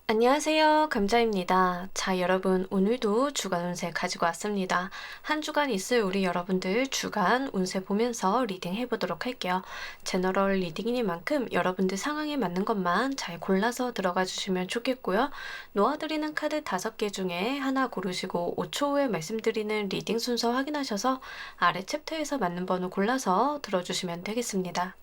안녕하세요. 감자입니다. 자, 여러분, 오늘도 주간 운세 가지고 왔습니다. 한 주간 있을 우리 여러분들 주간 운세 보면서 리딩 해보도록 할게요. 제너럴 리딩이니만큼 여러분들 상황에 맞는 것만 잘 골라서 들어가 주시면 좋겠고요. 놓아드리는 카드 5개 중에 하나 고르시고 5초 후에 말씀드리는 리딩 순서 확인하셔서 아래 챕터에서 맞는 번호 골라서 들어주시면 되겠습니다.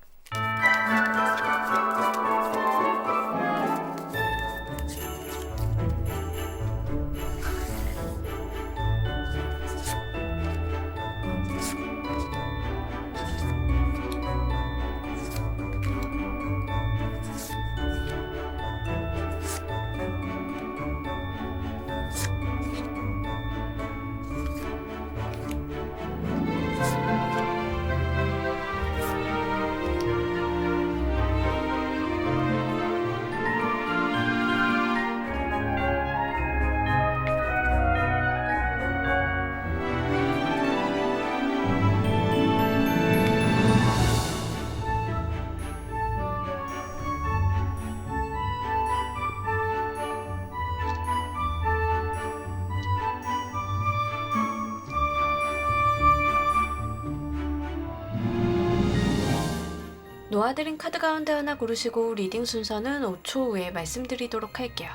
놓아드린 카드 가운데 하나 고르시고 리딩 순서는 5초 후에 말씀드리도록 할게요.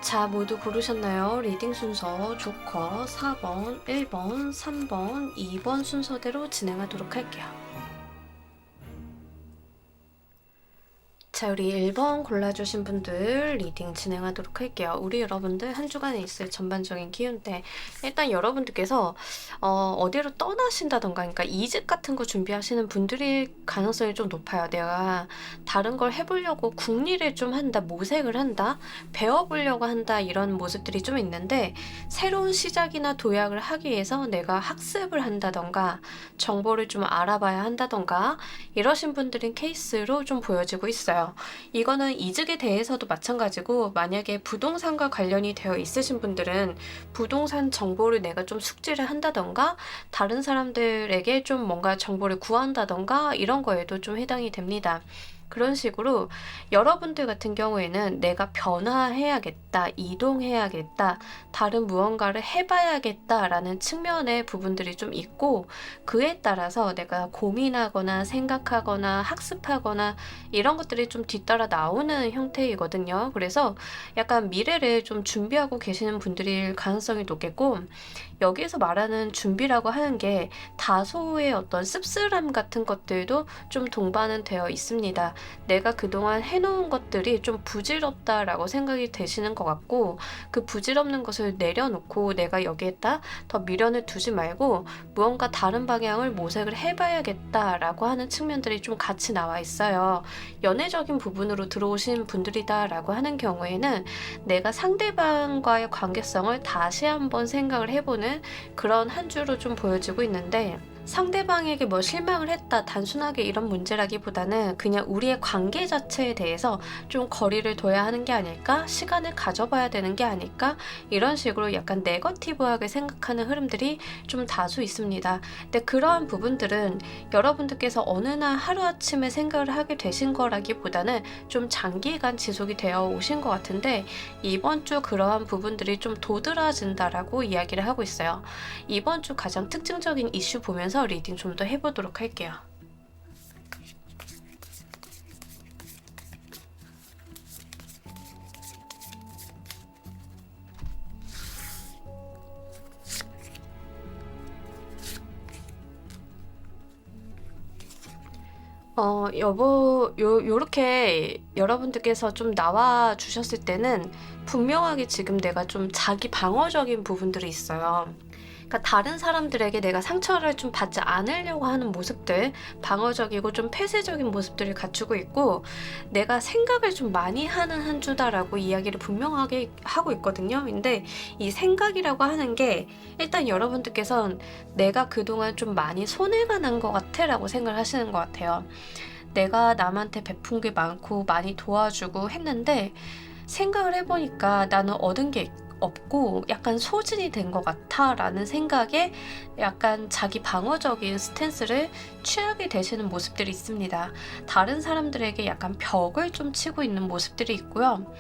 자, 모두 고르셨나요? 리딩 순서 조커 4번, 1번, 3번, 2번 순서대로 진행하도록 할게요. 자, 우리 1번 골라주신 분들 리딩 진행하도록 할게요. 우리 여러분들 한 주간에 있을 전반적인 기운때 일단 여러분들께서 어디로 떠나신다던가, 그러니까 이직 같은 거 준비하시는 분들일 가능성이 좀 높아요. 내가 다른 걸 해보려고 궁리를 좀 한다, 모색을 한다, 배워보려고 한다, 이런 모습들이 좀 있는데, 새로운 시작이나 도약을 하기 위해서 내가 학습을 한다던가 정보를 좀 알아봐야 한다던가 이러신 분들인 케이스로 좀 보여지고 있어요. 이거는 이직에 대해서도 마찬가지고, 만약에 부동산과 관련이 되어 있으신 분들은 부동산 정보를 내가 좀 숙지를 한다던가 다른 사람들에게 좀 뭔가 정보를 구한다던가 이런 거에도 좀 해당이 됩니다. 그런 식으로 여러분들 같은 경우에는 내가 변화해야겠다, 이동해야겠다, 다른 무언가를 해봐야겠다라는 측면의 부분들이 좀 있고, 그에 따라서 내가 고민하거나 생각하거나 학습하거나 이런 것들이 좀 뒤따라 나오는 형태이거든요. 그래서 약간 미래를 좀 준비하고 계시는 분들일 가능성이 높겠고, 여기에서 말하는 준비라고 하는 게 다소의 어떤 씁쓸함 같은 것들도 좀 동반은 되어 있습니다. 내가 그동안 해놓은 것들이 좀 부질없다라고 생각이 되시는 것 같고, 그 부질없는 것을 내려놓고 내가 여기에다 더 미련을 두지 말고 무언가 다른 방향을 모색을 해봐야겠다라고 하는 측면들이 좀 같이 나와 있어요. 연애적인 부분으로 들어오신 분들이다라고 하는 경우에는 내가 상대방과의 관계성을 다시 한번 생각을 해보는 그런 한 주로 좀 보여지고 있는데, 상대방에게 뭐 실망을 했다, 단순하게 이런 문제라기보다는 그냥 우리의 관계 자체에 대해서 좀 거리를 둬야 하는 게 아닐까, 시간을 가져봐야 되는 게 아닐까, 이런 식으로 약간 네거티브하게 생각하는 흐름들이 좀 다수 있습니다. 근데 그러한 부분들은 여러분들께서 어느 날 하루아침에 생각을 하게 되신 거라기보다는 좀 장기간 지속이 되어 오신 것 같은데, 이번 주 그러한 부분들이 좀 도드라진다라고 이야기를 하고 있어요. 이번 주 가장 특징적인 이슈 보면서 리딩 좀 더 해보도록 할게요. 요렇게 여러분들께서 좀 나와 주셨을 때는 분명하게 지금 내가 좀 자기 방어적인 부분들이 있어요. 그러니까 다른 사람들에게 내가 상처를 좀 받지 않으려고 하는 모습들, 방어적이고 좀 폐쇄적인 모습들을 갖추고 있고, 내가 생각을 좀 많이 하는 한 주다라고 이야기를 분명하게 하고 있거든요. 근데 이 생각이라고 하는 게 일단 여러분들께서는 내가 그동안 좀 많이 손해가 난 것 같아 라고 생각을 하시는 것 같아요. 내가 남한테 베푼 게 많고 많이 도와주고 했는데, 생각을 해보니까 나는 얻은 게 없고 약간 소진이 된 것 같아라는 생각에 약간 자기 방어적인 스탠스를 취하게 되시는 모습들이 있습니다. 다른 사람들에게 약간 벽을 좀 치고 있는 모습들이 있고요.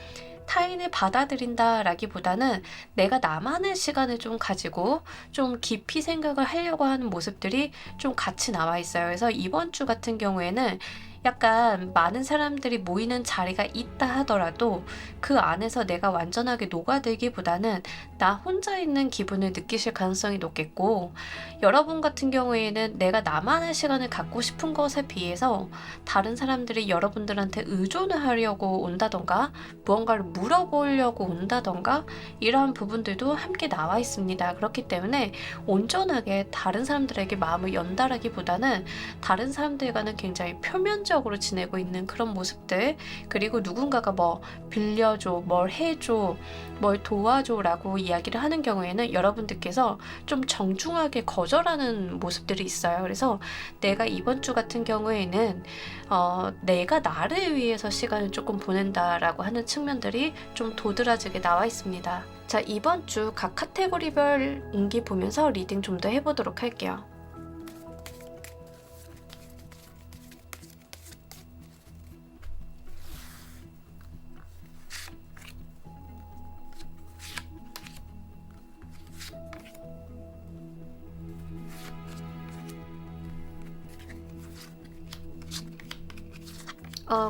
타인을 받아들인다라기보다는 내가 나만의 시간을 좀 가지고 좀 깊이 생각을 하려고 하는 모습들이 좀 같이 나와 있어요. 그래서 이번 주 같은 경우에는 약간 많은 사람들이 모이는 자리가 있다 하더라도 그 안에서 내가 완전하게 녹아들기보다는 나 혼자 있는 기분을 느끼실 가능성이 높겠고, 여러분 같은 경우에는 내가 나만의 시간을 갖고 싶은 것에 비해서 다른 사람들이 여러분들한테 의존을 하려고 온다던가 무언가를 물어보려고 온다던가 이러한 부분들도 함께 나와 있습니다. 그렇기 때문에 온전하게 다른 사람들에게 마음을 연다라기보다는 다른 사람들과는 굉장히 표면적으로 지내고 있는 그런 모습들, 그리고 누군가가 뭐 빌려줘, 뭘 해줘, 뭘 도와줘 라고 이야기를 하는 경우에는 여러분들께서 좀 정중하게 거절하는 모습들이 있어요. 그래서 내가 이번 주 같은 경우에는 내가 나를 위해서 시간을 조금 보낸다라고 하는 측면들이 좀 도드라지게 나와 있습니다. 자, 이번 주 각 카테고리별 운기 보면서 리딩 좀 더 해보도록 할게요.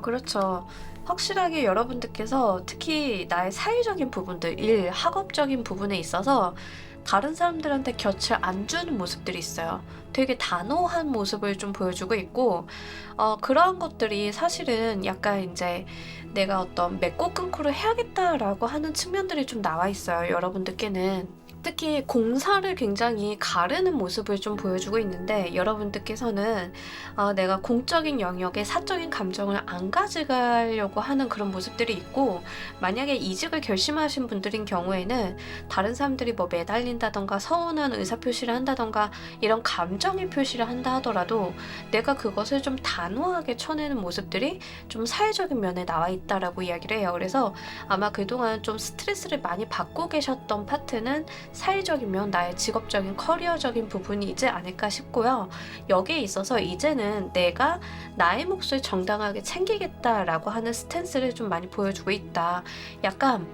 그렇죠. 확실하게 여러분들께서 특히 나의 사회적인 부분들, 일, 학업적인 부분에 있어서 다른 사람들한테 곁을 안 주는 모습들이 있어요. 되게 단호한 모습을 좀 보여주고 있고, 그러한 것들이 사실은 약간 이제 내가 어떤 맺고 끊고를 해야겠다라고 하는 측면들이 좀 나와 있어요. 여러분들께는. 특히 공사를 굉장히 가르는 모습을 좀 보여주고 있는데, 여러분들께서는 내가 공적인 영역에 사적인 감정을 안 가져가려고 하는 그런 모습들이 있고, 만약에 이직을 결심하신 분들인 경우에는 다른 사람들이 뭐 매달린다던가 서운한 의사표시를 한다던가 이런 감정의 표시를 한다 하더라도 내가 그것을 좀 단호하게 쳐내는 모습들이 좀 사회적인 면에 나와 있다라고 이야기를 해요. 그래서 아마 그동안 좀 스트레스를 많이 받고 계셨던 파트는 사회적인 면, 나의 직업적인 커리어적인 부분이지 않을까 싶고요. 여기에 있어서 이제는 내가 나의 몫을 정당하게 챙기겠다라고 하는 스탠스를 좀 많이 보여주고 있다. 약간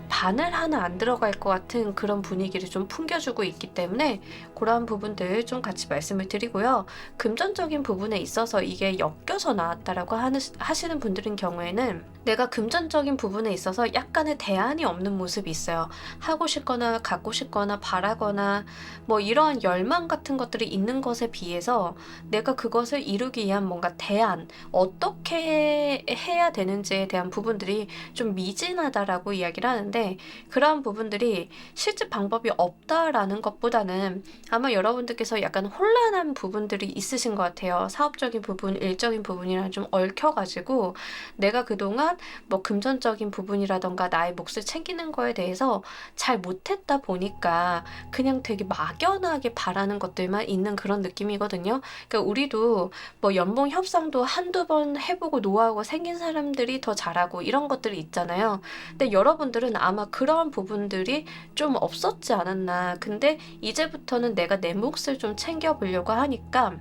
바늘 하나 안 들어갈 것 같은 그런 분위기를 좀 풍겨주고 있기 때문에 그러한 부분들 좀 같이 말씀을 드리고요. 금전적인 부분에 있어서 이게 엮여서 나왔다라고 하시는 분들인 경우에는 내가 금전적인 부분에 있어서 약간의 대안이 없는 모습이 있어요. 하고 싶거나 갖고 싶거나 바라거나 뭐 이러한 열망 같은 것들이 있는 것에 비해서 내가 그것을 이루기 위한 뭔가 대안, 어떻게 해야 되는지에 대한 부분들이 좀 미진하다라고 이야기를 하는데, 그러한 부분들이 실제 방법이 없다라는 것보다는 아마 여러분들께서 약간 혼란한 부분들이 있으신 것 같아요. 사업적인 부분, 일적인 부분이랑 좀 얽혀가지고 내가 그동안 뭐 금전적인 부분이라던가 나의 몫을 챙기는 거에 대해서 잘 못했다 보니까 그냥 되게 막연하게 바라는 것들만 있는 그런 느낌이거든요. 그러니까 우리도 뭐 연봉 협상도 한두 번 해보고 노하우가 생긴 사람들이 더 잘하고 이런 것들이 있잖아요. 근데 여러분들은 아마 그러한 부분들이 좀 없었지 않았나. 근데 이제부터는 내가 내 몫을 좀 챙겨보려고 하니까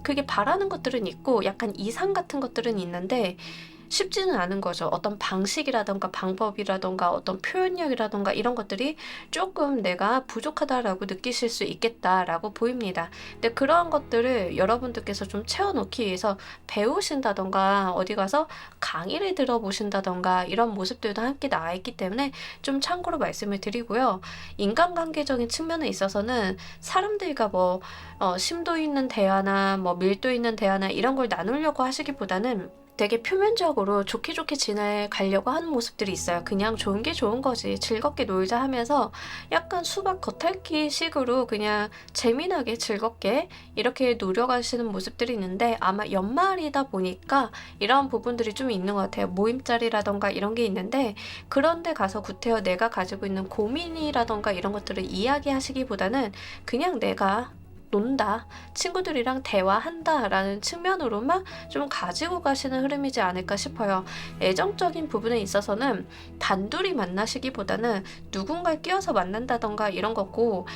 그게 바라는 것들은 있고 약간 이상 같은 것들은 있는데 쉽지는 않은 거죠. 어떤 방식이라던가 방법이라던가 어떤 표현력이라던가 이런 것들이 조금 내가 부족하다라고 느끼실 수 있겠다라고 보입니다. 근데 그러한 것들을 여러분들께서 좀 채워놓기 위해서 배우신다던가 어디 가서 강의를 들어보신다던가 이런 모습들도 함께 나와 있기 때문에 좀 참고로 말씀을 드리고요. 인간관계적인 측면에 있어서는 사람들과 뭐 심도 있는 대화나 뭐 밀도 있는 대화나 이런 걸 나누려고 하시기보다는 되게 표면적으로 좋게 지내가려고 하는 모습들이 있어요. 그냥 좋은 게 좋은 거지, 즐겁게 놀자 하면서 약간 수박 겉핥기 식으로 그냥 재미나게 즐겁게 이렇게 노려가시는 모습들이 있는데, 아마 연말이다 보니까 이런 부분들이 좀 있는 것 같아요. 모임자리라던가 이런 게 있는데 그런 데 가서 구태여 내가 가지고 있는 고민이라던가 이런 것들을 이야기하시기보다는 그냥 내가 논다, 친구들이랑 대화한다 라는 측면으로만 좀 가지고 가시는 흐름이지 않을까 싶어요. 애정적인 부분에 있어서는 단둘이 만나시기보다는 누군가를 끼워서 만난다던가 이런 거고,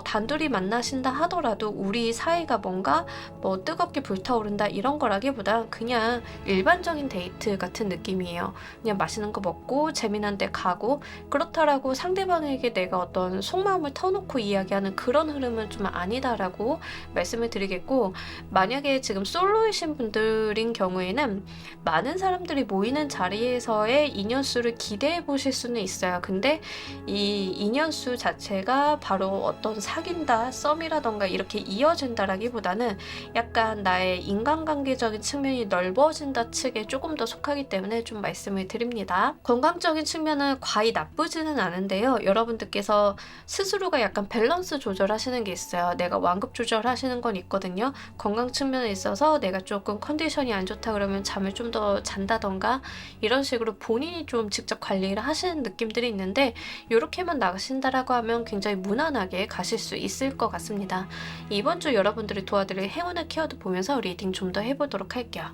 단둘이 만나신다 하더라도 우리 사이가 뭔가 뭐 뜨겁게 불타오른다 이런 거라기보다 그냥 일반적인 데이트 같은 느낌이에요. 그냥 맛있는 거 먹고 재미난 데 가고, 그렇다라고 상대방에게 내가 어떤 속마음을 터놓고 이야기하는 그런 흐름은 좀 아니다라고 말씀을 드리겠고, 만약에 지금 솔로이신 분들인 경우에는 많은 사람들이 모이는 자리에서의 인연수를 기대해 보실 수는 있어요. 근데 이 인연수 자체가 바로 어떤 사귄다, 썸이라던가 이렇게 이어진다라기보다는 약간 나의 인간관계적인 측면이 넓어진다 측에 조금 더 속하기 때문에 좀 말씀을 드립니다. 건강적인 측면은 과히 나쁘지는 않은데요. 여러분들께서 스스로가 약간 밸런스 조절하시는 게 있어요. 내가 완급 조절하시는 건 있거든요. 건강 측면에 있어서 내가 조금 컨디션이 안 좋다 그러면 잠을 좀 더 잔다던가 이런 식으로 본인이 좀 직접 관리를 하시는 느낌들이 있는데, 이렇게만 나가신다라고 하면 굉장히 무난하게 가실 수 있을 것 같습니다. 이번 주 여러분들이 도와드릴 행운의 키워드 보면서 리딩 좀 더 해보도록 할게요.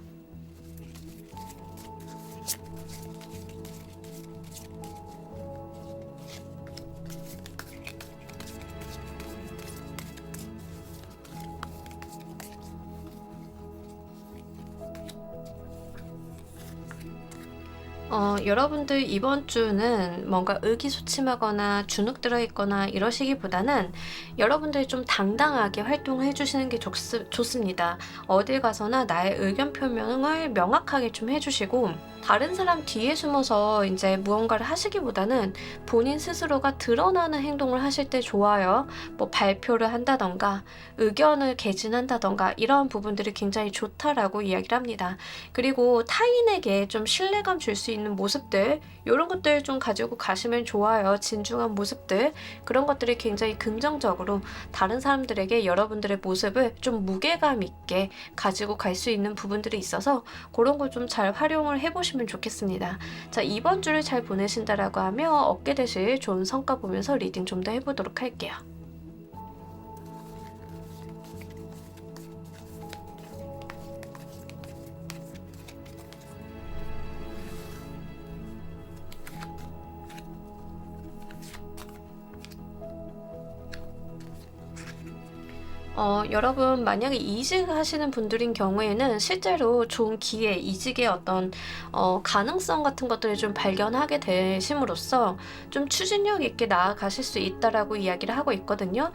여러분들 이번 주는 뭔가 의기소침하거나 주눅 들어있거나 이러시기보다는 여러분들이 좀 당당하게 활동해 주시는 게 좋습니다. 어딜 가서나 나의 의견 표명을 명확하게 좀 해주시고, 다른 사람 뒤에 숨어서 이제 무언가를 하시기보다는 본인 스스로가 드러나는 행동을 하실 때 좋아요. 뭐 발표를 한다던가 의견을 개진한다던가 이런 부분들이 굉장히 좋다라고 이야기를 합니다. 그리고 타인에게 좀 신뢰감 줄 수 있는 모습들, 이런 것들 좀 가지고 가시면 좋아요. 진중한 모습들, 그런 것들이 굉장히 긍정적으로 다른 사람들에게 여러분들의 모습을 좀 무게감 있게 가지고 갈 수 있는 부분들이 있어서 그런 걸 좀 잘 활용을 해보시면 좋겠습니다. 자, 이번 주를 잘 보내신다라고 하며 얻게 되실 좋은 성과 보면서 리딩 좀 더 해보도록 할게요. 여러분 만약에 이직하시는 분들인 경우에는 실제로 좋은 기회, 이직의 어떤 가능성 같은 것들을 좀 발견하게 되심으로써 좀 추진력 있게 나아가실 수 있다라고 이야기를 하고 있거든요.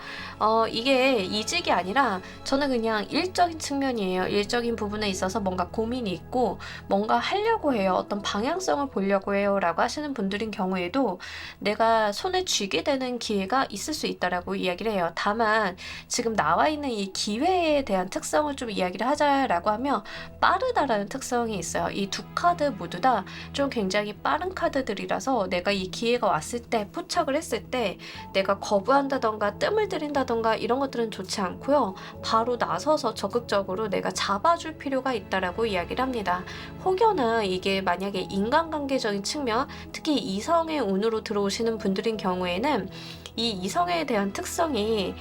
이게 이직이 아니라 저는 그냥 일적인 측면이에요. 일적인 부분에 있어서 뭔가 고민이 있고 뭔가 하려고 해요. 어떤 방향성을 보려고 해요 라고 하시는 분들인 경우에도 내가 손에 쥐게 되는 기회가 있을 수 있다라고 이야기를 해요. 다만 지금 나와 있는 이 기회에 대한 특성을 좀 이야기를 하자라고 하면 빠르다라는 특성이 있어요. 이 두 카드 모두 다 좀 굉장히 빠른 카드들이라서 내가 이 기회가 왔을 때, 포착을 했을 때 내가 거부한다던가 뜸을 들인다던가 이런 것들은 좋지 않고요. 바로 나서서 적극적으로 내가 잡아줄 필요가 있다라고 이야기를 합니다. 혹여나 이게 만약에 인간관계적인 측면, 특히 이성의 운으로 들어오시는 분들인 경우에는 이 이성에 대한 특성이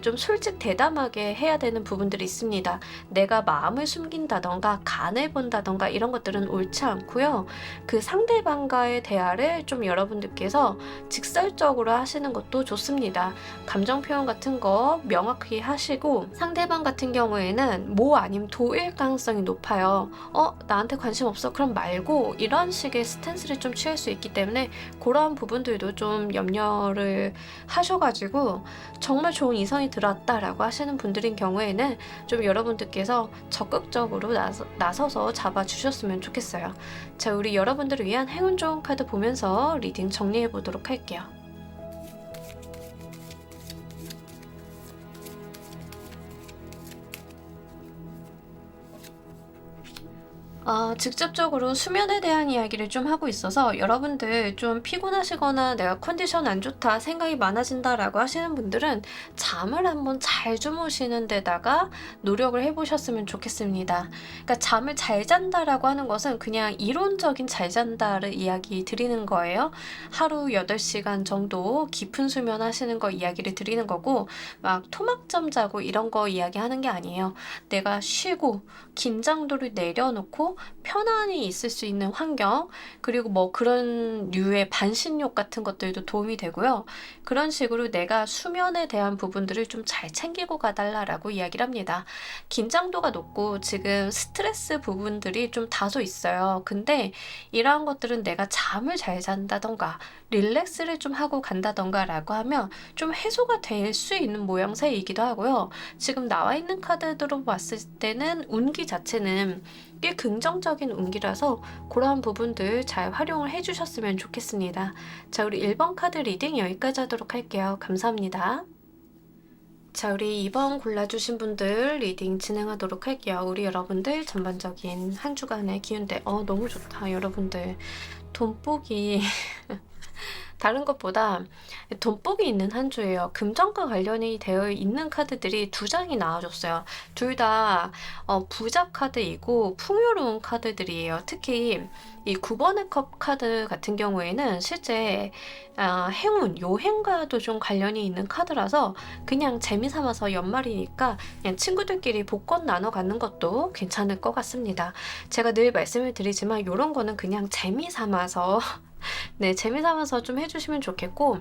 좀 솔직 대담하게 해야 되는 부분들이 있습니다. 내가 마음을 숨긴다던가 간을 본다던가 이런 것들은 옳지 않고요. 그 상대방과의 대화를 좀 여러분들께서 직설적으로 하시는 것도 좋습니다. 감정 표현 같은 거 명확히 하시고, 상대방 같은 경우에는 모 아니면 도일 가능성이 높아요. 나한테 관심 없어 그럼 말고, 이런 식의 스탠스를 좀 취할 수 있기 때문에 그러한 부분들도 좀 염려를 하셔가지고 정말 좋은 이성이 들어왔다라고 하시는 분들인 경우에는 좀 여러분들께서 적극적으로 나서서 잡아주셨으면 좋겠어요. 자, 우리 여러분들을 위한 행운 좋은 카드 보면서 리딩 정리해 보도록 할게요. 직접적으로 수면에 대한 이야기를 좀 하고 있어서 여러분들 좀 피곤하시거나 내가 컨디션 안 좋다, 생각이 많아진다라고 하시는 분들은 잠을 한번 잘 주무시는 데다가 노력을 해보셨으면 좋겠습니다. 그러니까 잠을 잘 잔다라고 하는 것은 그냥 이론적인 잘 잔다를 이야기 드리는 거예요. 하루 8시간 정도 깊은 수면 하시는 거 이야기를 드리는 거고, 막 토막잠 자고 이런 거 이야기하는 게 아니에요. 내가 쉬고 긴장도를 내려놓고 편안히 있을 수 있는 환경, 그리고 뭐 그런 류의 반신욕 같은 것들도 도움이 되고요. 그런 식으로 내가 수면에 대한 부분들을 좀 잘 챙기고 가달라라고 이야기를 합니다. 긴장도가 높고 지금 스트레스 부분들이 좀 다소 있어요. 근데 이러한 것들은 내가 잠을 잘 잔다던가 릴렉스를 좀 하고 간다던가 라고 하면 좀 해소가 될 수 있는 모양새이기도 하고요. 지금 나와 있는 카드들로 봤을 때는 운기 자체는 꽤 긍정적인 운기라서 그러한 부분들 잘 활용을 해주셨으면 좋겠습니다. 자, 우리 1번 카드 리딩 여기까지 하도록 할게요. 감사합니다. 자, 우리 2번 골라주신 분들 리딩 진행하도록 할게요. 우리 여러분들 전반적인 한 주간의 기운대 너무 좋다. 여러분들 돈복이 다른 것보다 돈복이 있는 한 주예요. 금전과 관련이 되어 있는 카드들이 2장이 나와줬어요. 둘 다 부자 카드이고 풍요로운 카드들이에요. 특히 이 9번의 컵 카드 같은 경우에는 실제 행운, 요행과도 좀 관련이 있는 카드라서 그냥 재미삼아서 연말이니까 그냥 친구들끼리 복권 나눠 갖는 것도 괜찮을 것 같습니다. 제가 늘 말씀을 드리지만 이런 거는 그냥 재미삼아서 네, 재미삼아서 좀 해주시면 좋겠고,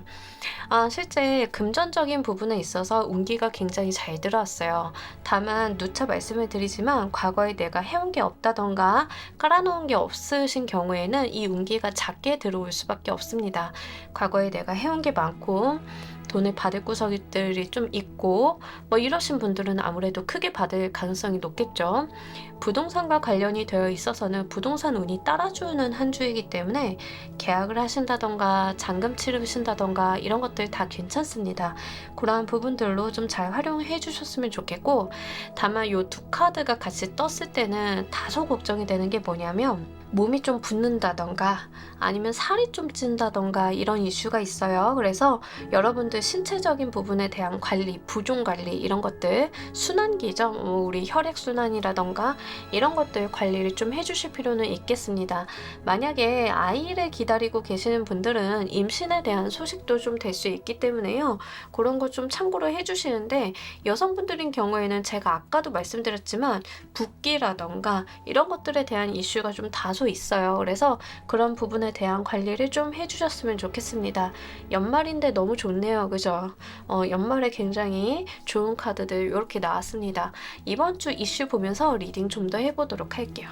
실제 금전적인 부분에 있어서 운기가 굉장히 잘 들어왔어요. 다만 누차 말씀을 드리지만 과거에 내가 해온 게 없다던가 깔아놓은 게 없으신 경우에는 이 운기가 작게 들어올 수밖에 없습니다. 과거에 내가 해온 게 많고 돈을 받을 구석들이 좀 있고 뭐 이러신 분들은 아무래도 크게 받을 가능성이 높겠죠. 부동산과 관련이 되어 있어서는 부동산 운이 따라주는 한 주이기 때문에 계약을 하신다던가 잔금 치르신다던가 이런 것들 다 괜찮습니다. 그러한 부분들로 좀 잘 활용해 주셨으면 좋겠고, 다만 이 두 카드가 같이 떴을 때는 다소 걱정이 되는 게 뭐냐면 몸이 좀 붓는다던가 아니면 살이 좀 찐다던가 이런 이슈가 있어요. 그래서 여러분들 신체적인 부분에 대한 관리, 부종 관리 이런 것들, 순환기죠. 우리 혈액순환이라던가 이런 것들 관리를 좀 해주실 필요는 있겠습니다. 만약에 아이를 기다리고 계시는 분들은 임신에 대한 소식도 좀 될 수 있기 때문에요. 그런 거 좀 참고로 해주시는데, 여성분들인 경우에는 제가 아까도 말씀드렸지만 붓기라던가 이런 것들에 대한 이슈가 좀 다소 있어요. 그래서 그런 부분에 대한 관리를 좀 해주셨으면 좋겠습니다. 연말인데 너무 좋네요. 그죠? 연말에 굉장히 좋은 카드들 이렇게 나왔습니다. 이번 주 이슈 보면서 리딩 좀 더 해보도록 할게요.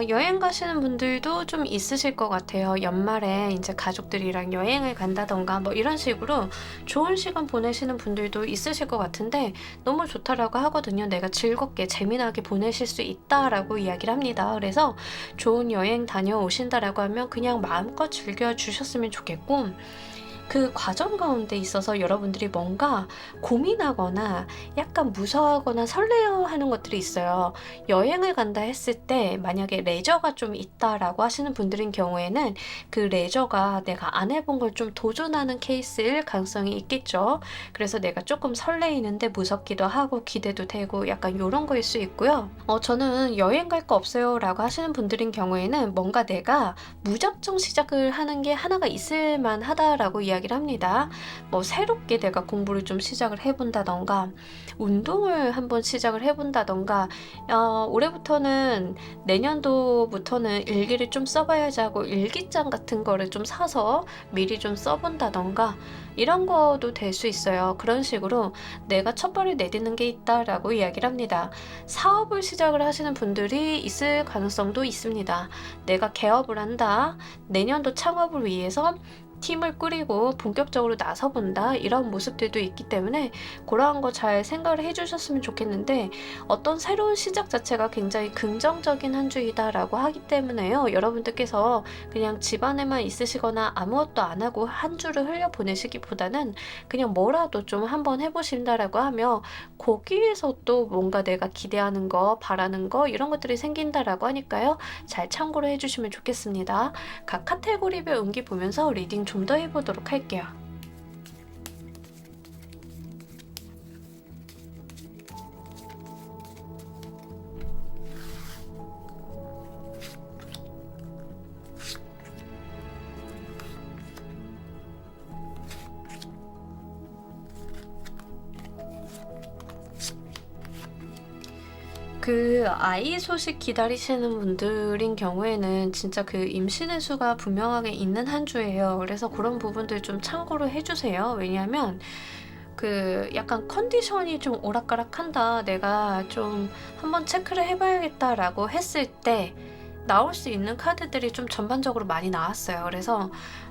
여행 가시는 분들도 좀 있으실 것 같아요. 연말에 이제 가족들이랑 여행을 간다던가 뭐 이런 식으로 좋은 시간 보내시는 분들도 있으실 것 같은데 너무 좋다라고 하거든요. 내가 즐겁게 재미나게 보내실 수 있다라고 이야기를 합니다. 그래서 좋은 여행 다녀오신다라고 하면 그냥 마음껏 즐겨주셨으면 좋겠고, 그 과정 가운데 있어서 여러분들이 뭔가 고민하거나 약간 무서워하거나 설레어하는 것들이 있어요. 여행을 간다 했을 때 만약에 레저가 좀 있다라고 하시는 분들인 경우에는 그 레저가 내가 안 해본 걸 좀 도전하는 케이스일 가능성이 있겠죠. 그래서 내가 조금 설레이는데 무섭기도 하고 기대도 되고 약간 이런 거일 수 있고요. 저는 여행 갈 거 없어요 라고 하시는 분들인 경우에는 뭔가 내가 무작정 시작을 하는 게 하나가 있을 만하다라고 이야기를 합니다. 뭐 새롭게 내가 공부를 좀 시작을 해본다던가 운동을 한번 시작을 해본다던가 올해부터는 내년도부터는 일기를 좀 써봐야지 하고 일기장 같은 거를 좀 사서 미리 좀 써본다던가 이런 것도 될 수 있어요. 그런 식으로 내가 첫발을 내딛는 게 있다라고 이야기를 합니다. 사업을 시작을 하시는 분들이 있을 가능성도 있습니다. 내가 개업을 한다. 내년도 창업을 위해서 팀을 꾸리고 본격적으로 나서본다 이런 모습들도 있기 때문에 그러한 거 잘 생각을 해주셨으면 좋겠는데, 어떤 새로운 시작 자체가 굉장히 긍정적인 한 주이다라고 하기 때문에요. 여러분들께서 그냥 집안에만 있으시거나 아무것도 안 하고 한 주를 흘려보내시기보다는 그냥 뭐라도 좀 한번 해보신다라고 하면 거기에서 또 뭔가 내가 기대하는 거, 바라는 거 이런 것들이 생긴다라고 하니까요. 잘 참고를 해주시면 좋겠습니다. 각 카테고리별 운기 보면서 리딩 좀 더 해보도록 할게요. 그 아이 소식 기다리시는 분들인 경우에는 진짜 그 임신의 수가 분명하게 있는 한 주예요. 그래서 그런 부분들 좀 참고를 해주세요. 왜냐하면 그 약간 컨디션이 좀 오락가락한다, 내가 좀 한번 체크를 해봐야겠다라고 했을 때 나올 수 있는 카드들이 좀 전반적으로 많이 나왔어요. 그래서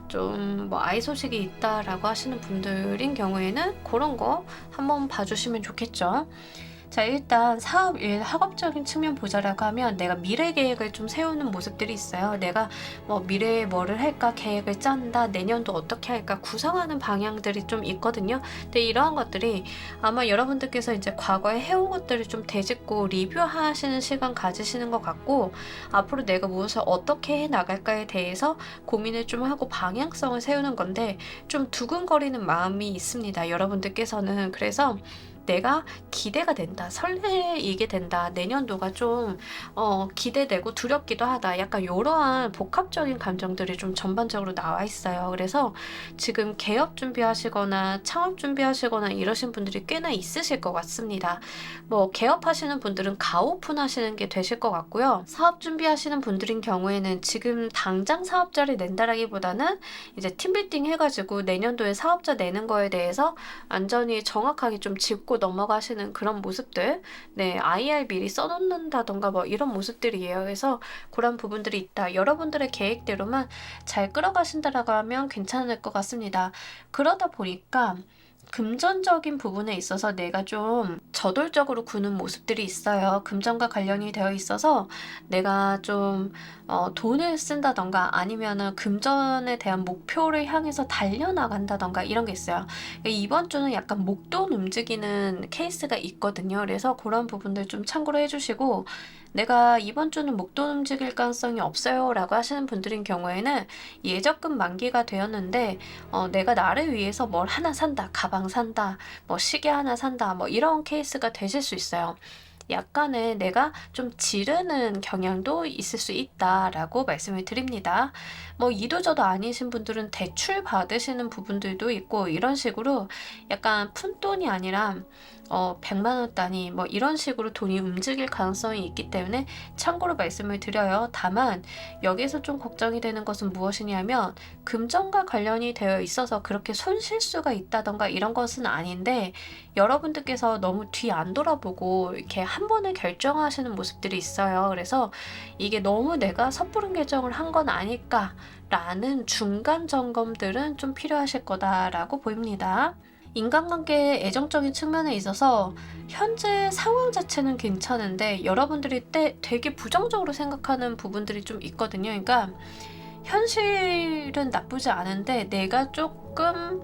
좀 뭐 아이 소식이 있다라고 하시는 분들인 경우에는 그런 거 한번 봐주시면 좋겠죠. 자, 일단 사업, 일, 학업적인 측면 보자라고 하면 내가 미래 계획을 좀 세우는 모습들이 있어요. 내가 뭐 미래에 뭐를 할까 계획을 짠다, 내년도 어떻게 할까 구상하는 방향들이 좀 있거든요. 근데 이러한 것들이 아마 여러분들께서 이제 과거에 해온 것들을 좀 되짚고 리뷰하시는 시간 가지시는 것 같고, 앞으로 내가 무엇을 어떻게 해 나갈까에 대해서 고민을 좀 하고 방향성을 세우는 건데 좀 두근거리는 마음이 있습니다, 여러분들께서는. 그래서 내가 기대가 된다, 설레이게 된다, 내년도가 좀 기대되고 두렵기도 하다, 약간 이러한 복합적인 감정들이 좀 전반적으로 나와 있어요. 그래서 지금 개업 준비하시거나 창업 준비하시거나 이러신 분들이 꽤나 있으실 것 같습니다. 뭐 개업하시는 분들은 가오픈 하시는 게 되실 것 같고요. 사업 준비하시는 분들인 경우에는 지금 당장 사업자를 낸다라기보다는 이제 팀빌딩 해가지고 내년도에 사업자 내는 거에 대해서 완전히 정확하게 좀 짚고 넘어가시는 그런 모습들, 네, IR 미리 써놓는다던가 뭐 이런 모습들이에요. 그래서 그런 부분들이 있다. 여러분들의 계획대로만 잘 끌어가신다라고 하면 괜찮을 것 같습니다. 그러다 보니까 금전적인 부분에 있어서 내가 좀 저돌적으로 구는 모습들이 있어요. 금전과 관련이 되어 있어서 내가 좀 돈을 쓴다던가 아니면은 금전에 대한 목표를 향해서 달려나간다던가 이런 게 있어요. 이번 주는 약간 목돈 움직이는 케이스가 있거든요. 그래서 그런 부분들 좀 참고로 해주시고, 내가 이번 주는 목돈 움직일 가능성이 없어요 라고 하시는 분들인 경우에는 예적금 만기가 되었는데 내가 나를 위해서 뭘 하나 산다, 가방 산다, 뭐 시계 하나 산다, 뭐 이런 케이스가 되실 수 있어요. 약간의 내가 좀 지르는 경향도 있을 수 있다라고 말씀을 드립니다. 뭐 이도저도 아니신 분들은 대출 받으시는 부분들도 있고, 이런 식으로 약간 푼돈이 아니라 100만 원 단위 뭐 이런 식으로 돈이 움직일 가능성이 있기 때문에 참고로 말씀을 드려요. 다만 여기서 좀 걱정이 되는 것은 무엇이냐면 금전과 관련이 되어 있어서 그렇게 손실수가 있다던가 이런 것은 아닌데, 여러분들께서 너무 뒤 안 돌아보고 이렇게 한 번에 결정하시는 모습들이 있어요. 그래서 이게 너무 내가 섣부른 결정을 한 건 아닐까 라는 중간 점검들은 좀 필요하실 거다라고 보입니다. 인간관계의 애정적인 측면에 있어서 현재 상황 자체는 괜찮은데 여러분들이 되게 부정적으로 생각하는 부분들이 좀 있거든요. 그러니까 현실은 나쁘지 않은데 내가 조금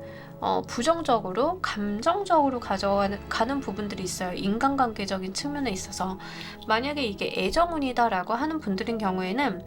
부정적으로 감정적으로 가져가는 부분들이 있어요. 인간관계적인 측면에 있어서. 만약에 이게 애정운이다라고 하는 분들인 경우에는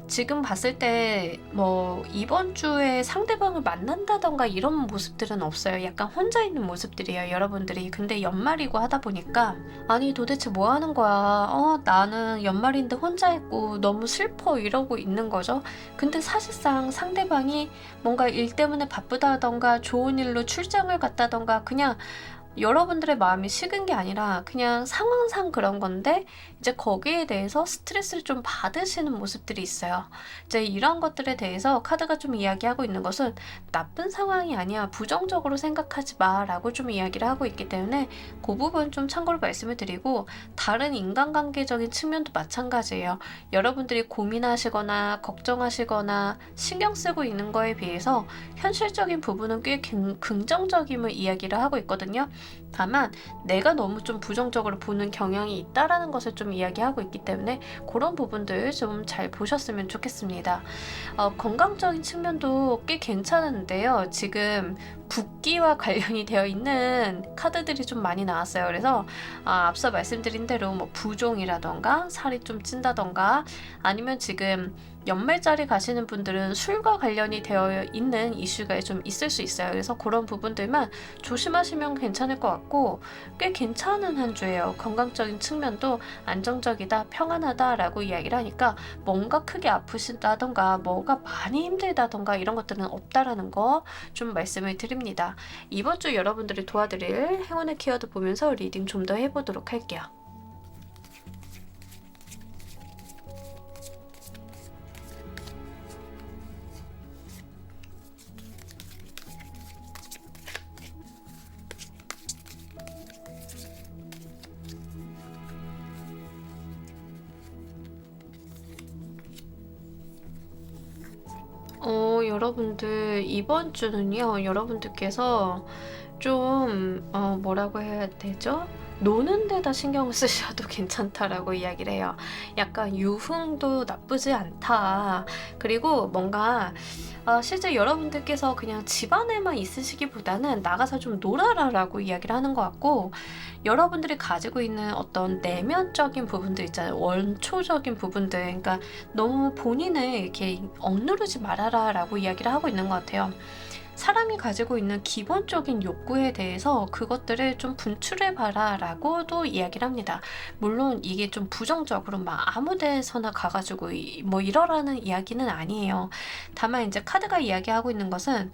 지금 봤을 때 뭐 이번 주에 상대방을 만난다던가 이런 모습들은 없어요. 약간 혼자 있는 모습들이에요, 여러분들이. 근데 연말이고 하다 보니까 아니 도대체 뭐 하는 거야, 나는 연말인데 혼자 있고 너무 슬퍼 이러고 있는 거죠. 근데 사실상 상대방이 뭔가 일 때문에 바쁘다던가 좋은 일로 출장을 갔다던가 그냥 여러분들의 마음이 식은 게 아니라 그냥 상황상 그런 건데 이제 거기에 대해서 스트레스를 좀 받으시는 모습들이 있어요. 이제 이런 것들에 대해서 카드가 좀 이야기하고 있는 것은 나쁜 상황이 아니야. 부정적으로 생각하지 마 라고 좀 이야기를 하고 있기 때문에 그 부분 좀 참고로 말씀을 드리고 다른 인간관계적인 측면도 마찬가지예요. 여러분들이 고민하시거나 걱정하시거나 신경 쓰고 있는 거에 비해서 현실적인 부분은 꽤 긍정적임을 이야기를 하고 있거든요. 다만 내가 너무 좀 부정적으로 보는 경향이 있다라는 것을 좀 이야기하고 있기 때문에 그런 부분들 좀 잘 보셨으면 좋겠습니다. 건강적인 측면도 꽤 괜찮은데요. 지금 붓기와 관련이 되어 있는 카드들이 좀 많이 나왔어요. 그래서 앞서 말씀드린 대로 뭐 부종이라던가 살이 좀 찐다던가 아니면 지금 연말짜리 가시는 분들은 술과 관련이 되어 있는 이슈가 좀 있을 수 있어요. 그래서 그런 부분들만 조심하시면 괜찮을 것 같고 꽤 괜찮은 한 주예요. 건강적인 측면도 안정적이다, 평안하다라고 이야기를 하니까 뭔가 크게 아프신다던가 뭐가 많이 힘들다던가 이런 것들은 없다라는 거 좀 말씀을 드립니다. 이번 주 여러분들이 도와드릴 행운의 키워드 보면서 리딩 좀 더 해보도록 할게요. 여러분들 이번 주는요. 여러분들께서 좀 뭐라고 해야 되죠? 노는 데다 신경을 쓰셔도 괜찮다라고 이야기를 해요. 약간 유흥도 나쁘지 않다. 그리고 뭔가 실제 여러분들께서 그냥 집안에만 있으시기보다는 나가서 좀 놀아라라고 이야기를 하는 것 같고 여러분들이 가지고 있는 어떤 내면적인 부분들 있잖아요. 원초적인 부분들. 그러니까 너무 본인을 이렇게 억누르지 말아라라고 이야기를 하고 있는 것 같아요. 사람이 가지고 있는 기본적인 욕구에 대해서 그것들을 좀 분출해봐라 라고도 이야기를 합니다. 물론 이게 좀 부정적으로 막 아무 데서나 가가지고 뭐 이러라는 이야기는 아니에요. 다만 이제 카드가 이야기하고 있는 것은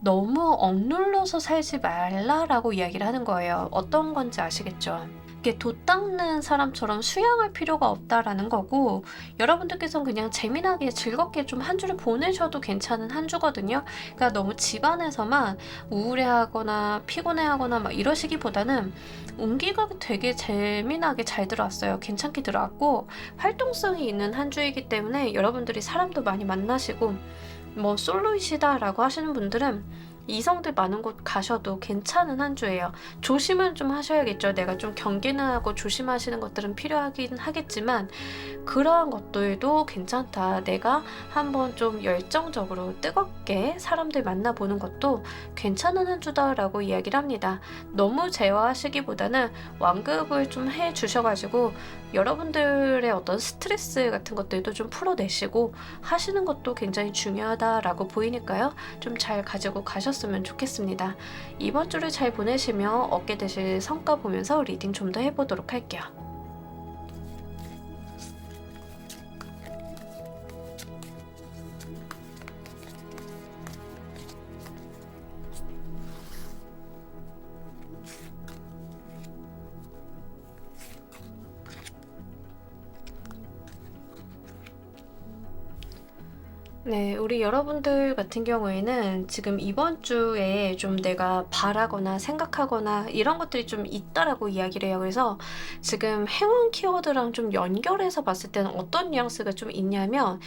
너무 억눌러서 살지 말라라고 이야기를 하는 거예요. 어떤 건지 아시겠죠? 이렇게 돛 닦는 사람처럼 수양할 필요가 없다라는 거고 여러분들께서는 그냥 재미나게 즐겁게 좀 한 주를 보내셔도 괜찮은 한 주거든요. 그러니까 너무 집안에서만 우울해하거나 피곤해하거나 막 이러시기보다는 운기가 되게 재미나게 잘 들어왔어요. 괜찮게 들어왔고 활동성이 있는 한 주이기 때문에 여러분들이 사람도 많이 만나시고 뭐 솔로이시다라고 하시는 분들은 이성들 많은 곳 가셔도 괜찮은 한 주예요. 조심은 좀 하셔야겠죠. 내가 좀 경계는 하고 조심하시는 것들은 필요하긴 하겠지만 그러한 것들도 괜찮다. 내가 한번 좀 열정적으로 뜨겁게 사람들 만나보는 것도 괜찮은 한 주다라고 이야기를 합니다. 너무 제어하시기보다는 완급을 좀 해주셔가지고 여러분들의 어떤 스트레스 같은 것들도 좀 풀어내시고 하시는 것도 굉장히 중요하다라고 보이니까요. 좀 잘 가지고 가셨으면 좋겠습니다. 이번 주를 잘 보내시며 얻게 되실 성과 보면서 리딩 좀 더 해보도록 할게요. 네, 우리 여러분들 같은 경우에는 지금 이번 주에 좀 내가 바라거나 생각하거나 이런 것들이 좀 있다라고 이야기를 해요. 그래서 지금 행운 키워드랑 좀 연결해서 봤을 때는 어떤 뉘앙스가 좀 있냐면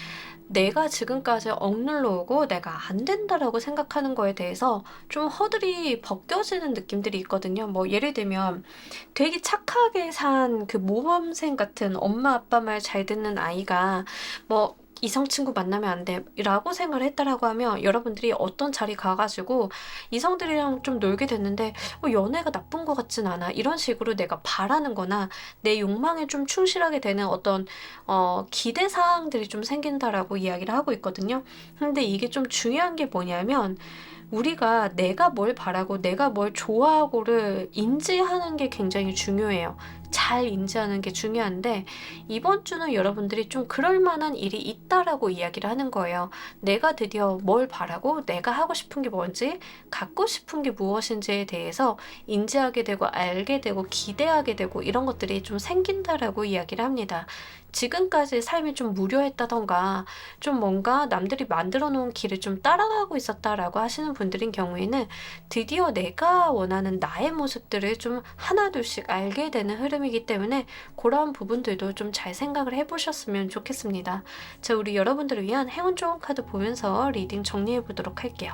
내가 지금까지 억눌러 오고 내가 안 된다라고 생각하는 거에 대해서 좀 허들이 벗겨지는 느낌들이 있거든요. 뭐 예를 들면 되게 착하게 산 그 모범생 같은 엄마 아빠 말 잘 듣는 아이가 뭐 이성 친구 만나면 안 돼. 라고 생각을 했다라고 하면 여러분들이 어떤 자리 가가지고 이성들이랑 좀 놀게 됐는데 연애가 나쁜 것 같진 않아. 이런 식으로 내가 바라는 거나 내 욕망에 좀 충실하게 되는 어떤 기대 사항들이 좀 생긴다라고 이야기를 하고 있거든요. 근데 이게 좀 중요한 게 뭐냐면 우리가 내가 뭘 바라고 내가 뭘 좋아하고를 인지하는 게 굉장히 중요해요. 잘 잘 인지하는 게 중요한데, 이번 주는 여러분들이 좀 그럴 만한 일이 있다라고 이야기를 하는 거예요. 내가 드디어 뭘 바라고, 내가 하고 싶은 게 뭔지, 갖고 싶은 게 무엇인지에 대해서 인지하게 되고 알게 되고 기대하게 되고 이런 것들이 좀 생긴다라고 이야기를 합니다. 지금까지 삶이 좀 무료했다던가 좀 뭔가 남들이 만들어 놓은 길을 좀 따라가고 있었다라고 하시는 분들인 경우에는 드디어 내가 원하는 나의 모습들을 좀 하나둘씩 알게 되는 흐름이기 때문에 그러한 부분들도 좀 잘 생각을 해보셨으면 좋겠습니다. 자, 우리 여러분들을 위한 행운 좋은 카드 보면서 리딩 정리해 보도록 할게요.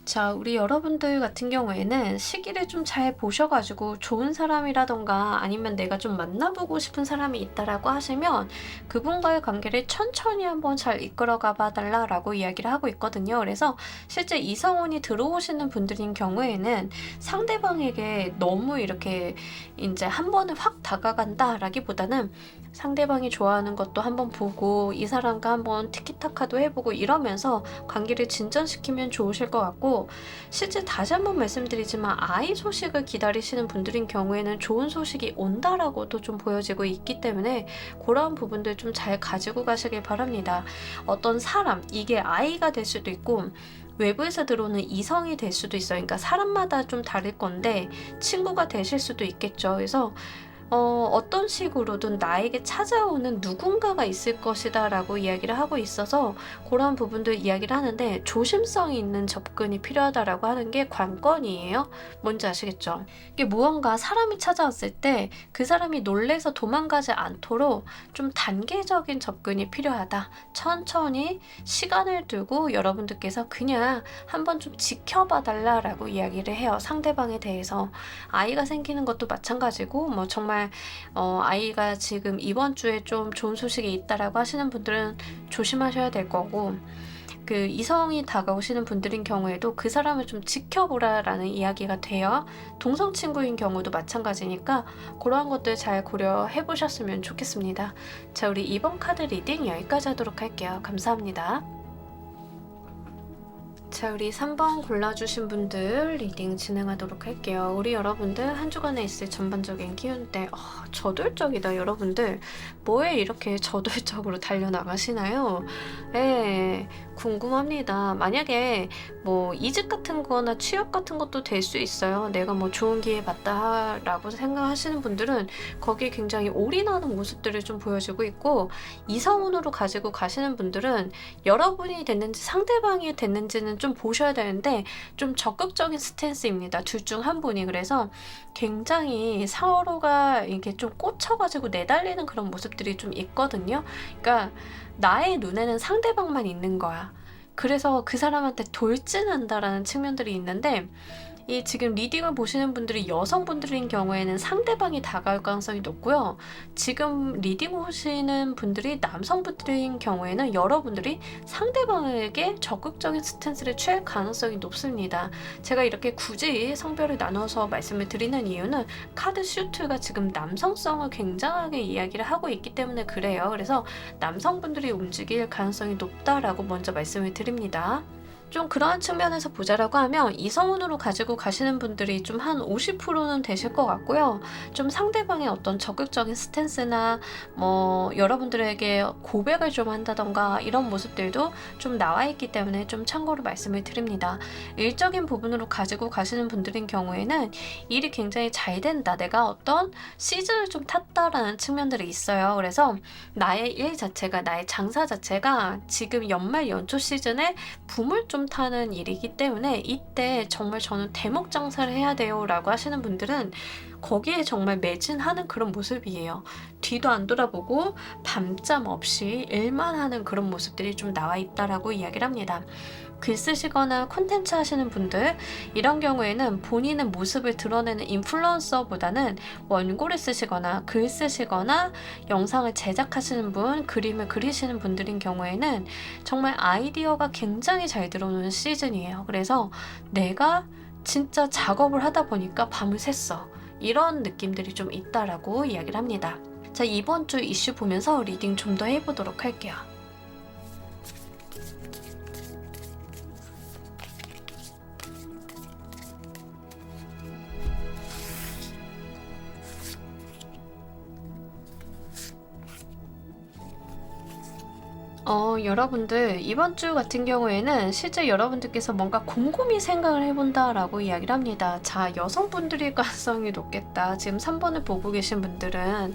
자, 우리 여러분들 같은 경우에는 시기를 좀 잘 보셔가지고 좋은 사람이라던가 아니면 내가 좀 만나보고 싶은 사람이 있다라고 하시면 그분과의 관계를 천천히 한번 잘 이끌어가 봐달라라고 이야기를 하고 있거든요. 그래서 실제 이성운이 들어오시는 분들인 경우에는 상대방에게 너무 이렇게 이제 한 번에 확 다가간다라기보다는 상대방이 좋아하는 것도 한번 보고 이 사람과 한번 티키타카도 해보고 이러면서 관계를 진전시키면 좋으실 것 같고, 실제 다시 한번 말씀드리지만 아이 소식을 기다리시는 분들인 경우에는 좋은 소식이 온다라고도 좀 보여지고 있기 때문에 그러한 부분들 좀 잘 가지고 가시길 바랍니다. 어떤 사람, 이게 아이가 될 수도 있고 외부에서 들어오는 이성이 될 수도 있어요. 그러니까 사람마다 좀 다를 건데 친구가 되실 수도 있겠죠. 그래서 어떤 식으로든 나에게 찾아오는 누군가가 있을 것이다 라고 이야기를 하고 있어서 그런 부분들 이야기를 하는데 조심성이 있는 접근이 필요하다라고 하는 게 관건이에요. 뭔지 아시겠죠? 이게 무언가 사람이 찾아왔을 때 그 사람이 놀래서 도망가지 않도록 좀 단계적인 접근이 필요하다. 천천히 시간을 두고 여러분들께서 그냥 한번 좀 지켜봐 달라라고 이야기를 해요. 상대방에 대해서. 아이가 생기는 것도 마찬가지고 뭐 정말 아이가 지금 이번 주에 좀 좋은 소식이 있다라고 하시는 분들은 조심하셔야 될 거고, 그 이성이 다가오시는 분들인 경우에도 그 사람을 좀 지켜보라라는 이야기가 돼요. 동성 친구인 경우도 마찬가지니까 그러한 것들 잘 고려해 보셨으면 좋겠습니다. 자, 우리 이번 카드 리딩 여기까지 하도록 할게요. 감사합니다. 자, 우리 3번 골라주신 분들 리딩 진행하도록 할게요. 우리 여러분들 한 주간에 있을 전반적인 기운대, 저돌적이다 여러분들. 뭐에 이렇게 저돌적으로 달려나가시나요? 궁금합니다. 만약에 뭐 이직 같은 거나 취업 같은 것도 될 수 있어요. 내가 뭐 좋은 기회 봤다라고 생각하시는 분들은 거기에 굉장히 올인하는 모습들을 좀 보여주고 있고, 이성운으로 가지고 가시는 분들은 여러분이 됐는지 상대방이 됐는지는 좀 보셔야 되는데 좀 적극적인 스탠스입니다. 둘 중 한 분이. 그래서 굉장히 서로가 이렇게 좀 꽂혀가지고 내달리는 그런 모습들이 좀 있거든요. 그러니까 나의 눈에는 상대방만 있는 거야. 그래서 그 사람한테 돌진한다라는 측면들이 있는데, 이 지금 리딩을 보시는 분들이 여성분들인 경우에는 상대방이 다가올 가능성이 높고요. 지금 리딩 보시는 분들이 남성분들인 경우에는 여러분들이 상대방에게 적극적인 스탠스를 취할 가능성이 높습니다. 제가 이렇게 굳이 성별을 나눠서 말씀을 드리는 이유는 카드 슈트가 지금 남성성을 굉장하게 이야기를 하고 있기 때문에 그래요. 그래서 남성분들이 움직일 가능성이 높다라고 먼저 말씀을 드립니다. 좀 그러한 측면에서 보자라고 하면 이성운으로 가지고 가시는 분들이 좀 한 50%는 되실 것 같고요. 좀 상대방의 어떤 적극적인 스탠스나 뭐 여러분들에게 고백을 좀 한다던가 이런 모습들도 좀 나와 있기 때문에 좀 참고로 말씀을 드립니다. 일적인 부분으로 가지고 가시는 분들인 경우에는 일이 굉장히 잘 된다. 내가 어떤 시즌을 좀 탔다라는 측면들이 있어요. 그래서 나의 일 자체가, 나의 장사 자체가 지금 연말 연초 시즌에 붐을 좀 타는 일이기 때문에 이때 정말 저는 대목 장사를 해야 돼요 라고 하시는 분들은 거기에 정말 매진하는 그런 모습이에요. 뒤도 안 돌아보고 밤잠 없이 일만 하는 그런 모습들이 좀 나와 있다라고 이야기를 합니다. 글 쓰시거나 콘텐츠 하시는 분들, 이런 경우에는 본인의 모습을 드러내는 인플루언서보다는 원고를 쓰시거나 글 쓰시거나 영상을 제작하시는 분, 그림을 그리시는 분들인 경우에는 정말 아이디어가 굉장히 잘 들어오는 시즌이에요. 그래서 내가 진짜 작업을 하다 보니까 밤을 샜어. 이런 느낌들이 좀 있다라고 이야기를 합니다. 자, 이번 주 이슈 보면서 리딩 좀 더 해보도록 할게요. 여러분들 이번 주 같은 경우에는 실제 여러분들께서 뭔가 곰곰이 생각을 해본다라고 이야기를 합니다. 자, 여성분들일 가능성이 높겠다. 지금 3번을 보고 계신 분들은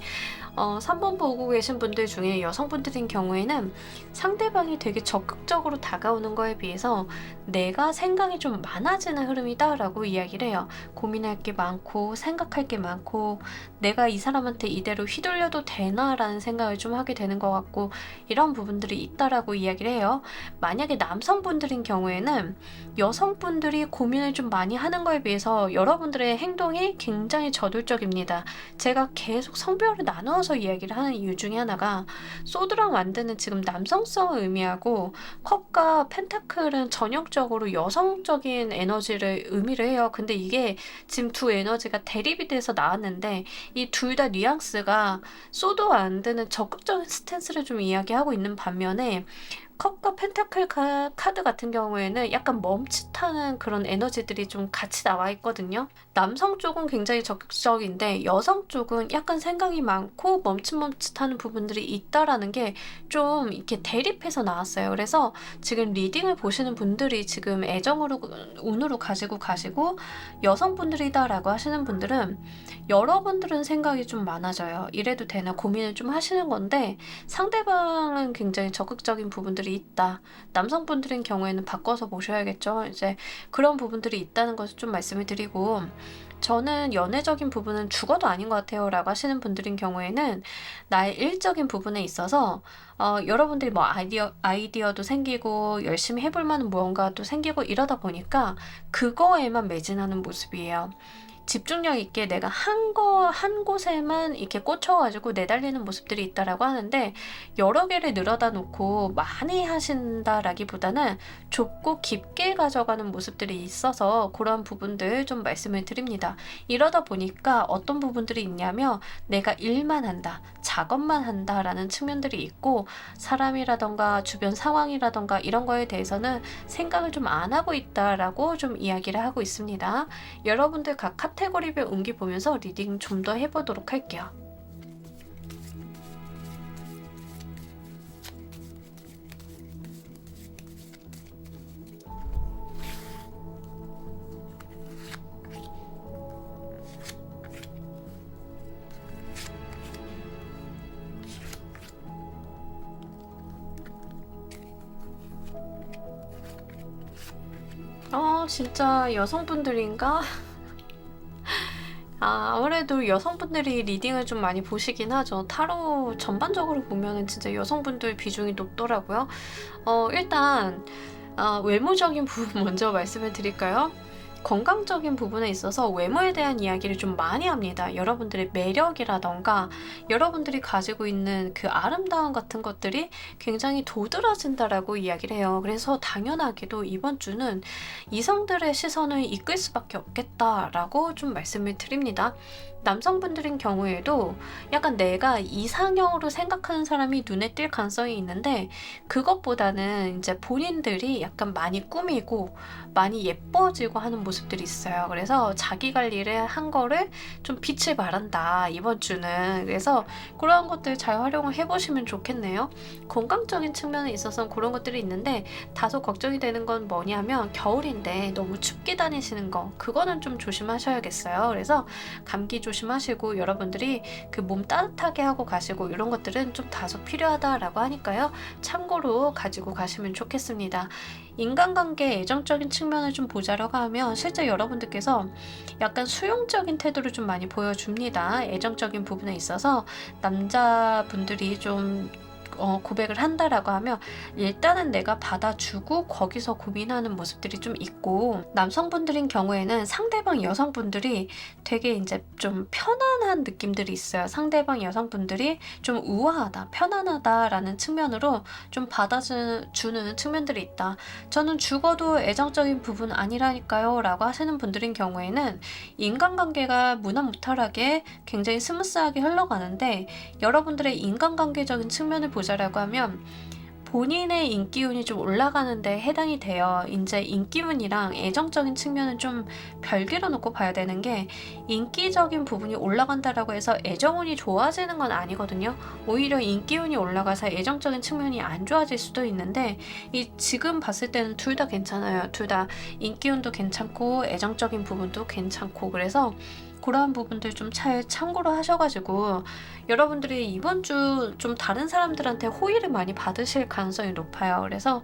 3번 보고 계신 분들 중에 여성분들인 경우에는 상대방이 되게 적극적으로 다가오는 거에 비해서 내가 생각이 좀 많아지는 흐름이다라고 이야기를 해요. 고민할 게 많고 생각할 게 많고 내가 이 사람한테 이대로 휘둘려도 되나라는 생각을 좀 하게 되는 것 같고 이런 부분들이 있다라고 이야기를 해요. 만약에 남성분들인 경우에는 여성분들이 고민을 좀 많이 하는 거에 비해서 여러분들의 행동이 굉장히 저돌적입니다. 제가 계속 성별을 나누어서 이야기를 하는 이유 중에 하나가 소드랑 완드는 지금 남성성을 의미하고 컵과 펜타클은 전형적으로 여성적인 에너지를 의미를 해요. 근데 이게 지금 두 에너지가 대립이 돼서 나왔는데 이 둘 다 뉘앙스가 소드와 완드는 적극적인 스탠스를 좀 이야기하고 있는 반면에 컵과 펜타클 카드 같은 경우에는 약간 멈칫하는 그런 에너지들이 좀 같이 나와 있거든요. 남성 쪽은 굉장히 적극적인데 여성 쪽은 약간 생각이 많고 멈칫멈칫하는 부분들이 있다라는 게 좀 이렇게 대립해서 나왔어요. 그래서 지금 리딩을 보시는 분들이 지금 애정으로 운으로 가지고 가시고 여성분들이다라고 하시는 분들은 여러분들은 생각이 좀 많아져요. 이래도 되나 고민을 좀 하시는 건데 상대방은 굉장히 적극적인 부분들이 있다. 남성분들인 경우에는 바꿔서 보셔야겠죠. 이제 그런 부분들이 있다는 것을 좀 말씀을 드리고 저는 연애적인 부분은 죽어도 아닌 것 같아요 라고 하시는 분들인 경우에는 나의 일적인 부분에 있어서 여러분들이 뭐 아이디어도 생기고 열심히 해볼 만한 무언가도 생기고 이러다 보니까 그거에만 매진하는 모습이에요. 집중력 있게 내가 한 곳에만 이렇게 꽂혀가지고 내달리는 모습들이 있다라고 하는데 여러 개를 늘어다 놓고 많이 하신다라기보다는 좁고 깊게 가져가는 모습들이 있어서 그런 부분들 좀 말씀을 드립니다. 이러다 보니까 어떤 부분들이 있냐면 내가 일만 한다, 작업만 한다라는 측면들이 있고 사람이라던가 주변 상황이라던가 이런 거에 대해서는 생각을 좀 안 하고 있다라고 좀 이야기를 하고 있습니다. 여러분들 각 카테고리별 운기 보면서 리딩 좀 더 해보도록 할게요. 진짜 여성분들인가? 아무래도 여성분들이 리딩을 좀 많이 보시긴 하죠. 타로 전반적으로 보면은 진짜 여성분들 비중이 높더라고요. 일단 외모적인 부분 먼저 말씀을 드릴까요? 건강적인 부분에 있어서 외모에 대한 이야기를 좀 많이 합니다. 여러분들의 매력이라던가 여러분들이 가지고 있는 그 아름다움 같은 것들이 굉장히 도드라진다라고 이야기를 해요. 그래서 당연하게도 이번 주는 이성들의 시선을 이끌 수밖에 없겠다라고 좀 말씀을 드립니다. 남성분들인 경우에도 약간 내가 이상형으로 생각하는 사람이 눈에 띌 가능성이 있는데 그것보다는 이제 본인들이 약간 많이 꾸미고 많이 예뻐지고 하는 모습들이 있어요. 그래서 자기 관리를 한 거를 좀 빛을 발한다 이번 주는. 그래서 그런 것들 잘 활용을 해보시면 좋겠네요. 건강적인 측면에 있어서는 그런 것들이 있는데 다소 걱정이 되는 건 뭐냐면 겨울인데 너무 춥게 다니시는 거 그거는 좀 조심하셔야겠어요. 그래서 감기 조심하시고 여러분들이 그 몸 따뜻하게 하고 가시고 이런 것들은 좀 다소 필요하다라고 하니까요. 참고로 가지고 가시면 좋겠습니다. 인간관계 애정적인 측면을 좀 보자려고 하면 실제 여러분들께서 약간 수용적인 태도를 좀 많이 보여줍니다. 애정적인 부분에 있어서 남자분들이 좀 고백을 한다라고 하면 일단은 내가 받아주고 거기서 고민하는 모습들이 좀 있고 남성분들인 경우에는 상대방 여성분들이 되게 이제 좀 편안한 느낌들이 있어요. 상대방 여성분들이 좀 우아하다, 편안하다라는 측면으로 좀 받아주는 측면들이 있다. 저는 죽어도 애정적인 부분 아니라니까요 라고 하시는 분들인 경우에는 인간관계가 무난무탈하게 굉장히 스무스하게 흘러가는데 여러분들의 인간관계적인 측면을 보자라고 하면 본인의 인기운이 좀 올라가는데 해당이 돼요. 이제 인기운이랑 애정적인 측면은 좀 별개로 놓고 봐야 되는 게, 인기적인 부분이 올라간다라고 해서 애정운이 좋아지는 건 아니거든요. 오히려 인기운이 올라가서 애정적인 측면이 안 좋아질 수도 있는데, 지금 봤을 때는 둘 다 괜찮아요. 둘 다 인기운도 괜찮고 애정적인 부분도 괜찮고, 그래서 그러한 부분들 좀 잘 참고로 하셔가지고 여러분들이 이번 주 좀 다른 사람들한테 호의를 많이 받으실 가능성이 높아요. 그래서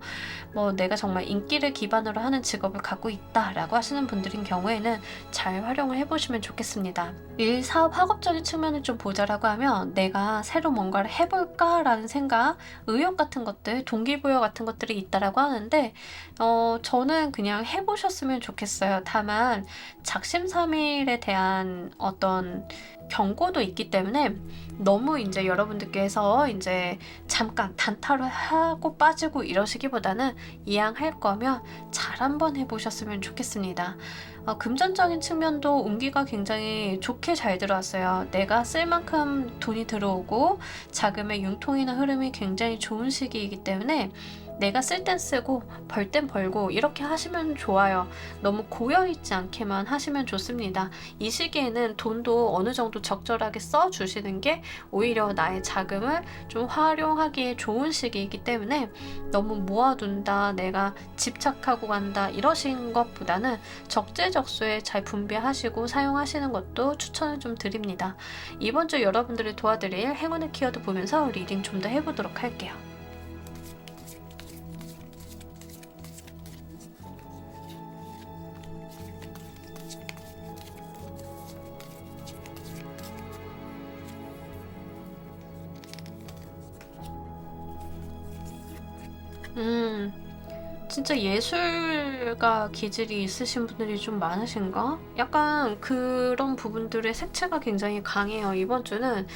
뭐 내가 정말 인기를 기반으로 하는 직업을 갖고 있다라고 하시는 분들인 경우에는 잘 활용을 해보시면 좋겠습니다. 일, 사업, 학업적인 측면을 좀 보자라고 하면, 내가 새로 뭔가를 해볼까라는 생각, 의욕 같은 것들, 동기부여 같은 것들이 있다라고 하는데, 저는 그냥 해보셨으면 좋겠어요. 다만 작심삼일에 대한 어떤 경고도 있기 때문에 너무 이제 여러분들께서 이제 잠깐 단타를 하고 빠지고 이러시기보다는, 이왕 할 거면 잘 한번 해보셨으면 좋겠습니다. 금전적인 측면도 운기가 굉장히 좋게 잘 들어왔어요. 내가 쓸 만큼 돈이 들어오고 자금의 융통이나 흐름이 굉장히 좋은 시기이기 때문에 내가 쓸 땐 쓰고 벌 땐 벌고 이렇게 하시면 좋아요. 너무 고여있지 않게만 하시면 좋습니다. 이 시기에는 돈도 어느 정도 적절하게 써주시는 게 오히려 나의 자금을 좀 활용하기에 좋은 시기이기 때문에, 너무 모아둔다, 내가 집착하고 간다 이러신 것보다는 적재적소에 잘 분배하시고 사용하시는 것도 추천을 좀 드립니다. 이번 주 여러분들을 도와드릴 행운의 키워드 보면서 리딩 좀 더 해보도록 할게요. 진짜 예술가 기질이 있으신 분들이 좀 많으신가? 약간 그런 부분들의 색채가 굉장히 강해요. 이번 주는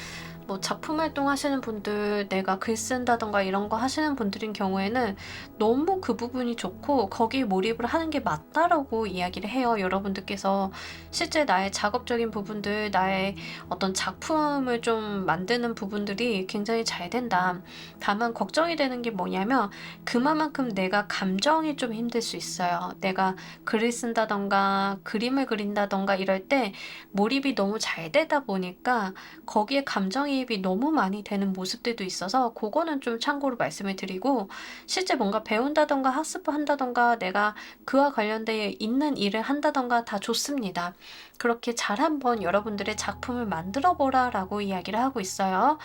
뭐 작품 활동하시는 분들, 내가 글 쓴다던가 이런 거 하시는 분들인 경우에는 너무 그 부분이 좋고 거기에 몰입을 하는 게 맞다라고 이야기를 해요. 여러분들께서 실제 나의 작업적인 부분들, 나의 어떤 작품을 좀 만드는 부분들이 굉장히 잘 된다. 다만 걱정이 되는 게 뭐냐면, 그만큼 내가 감정이 좀 힘들 수 있어요. 내가 글을 쓴다던가 그림을 그린다던가 이럴 때 몰입이 너무 잘 되다 보니까 거기에 감정이입이 너무 많이 되는 모습들도 있어서, 그거는 좀 참고로 말씀을 드리고, 실제 뭔가 배운다던가 학습을 한다던가 내가 그와 관련되어 있는 일을 한다던가 다 좋습니다. 그렇게 잘 한번 여러분들의 작품을 만들어 보라 라고 이야기를 하고 있어요.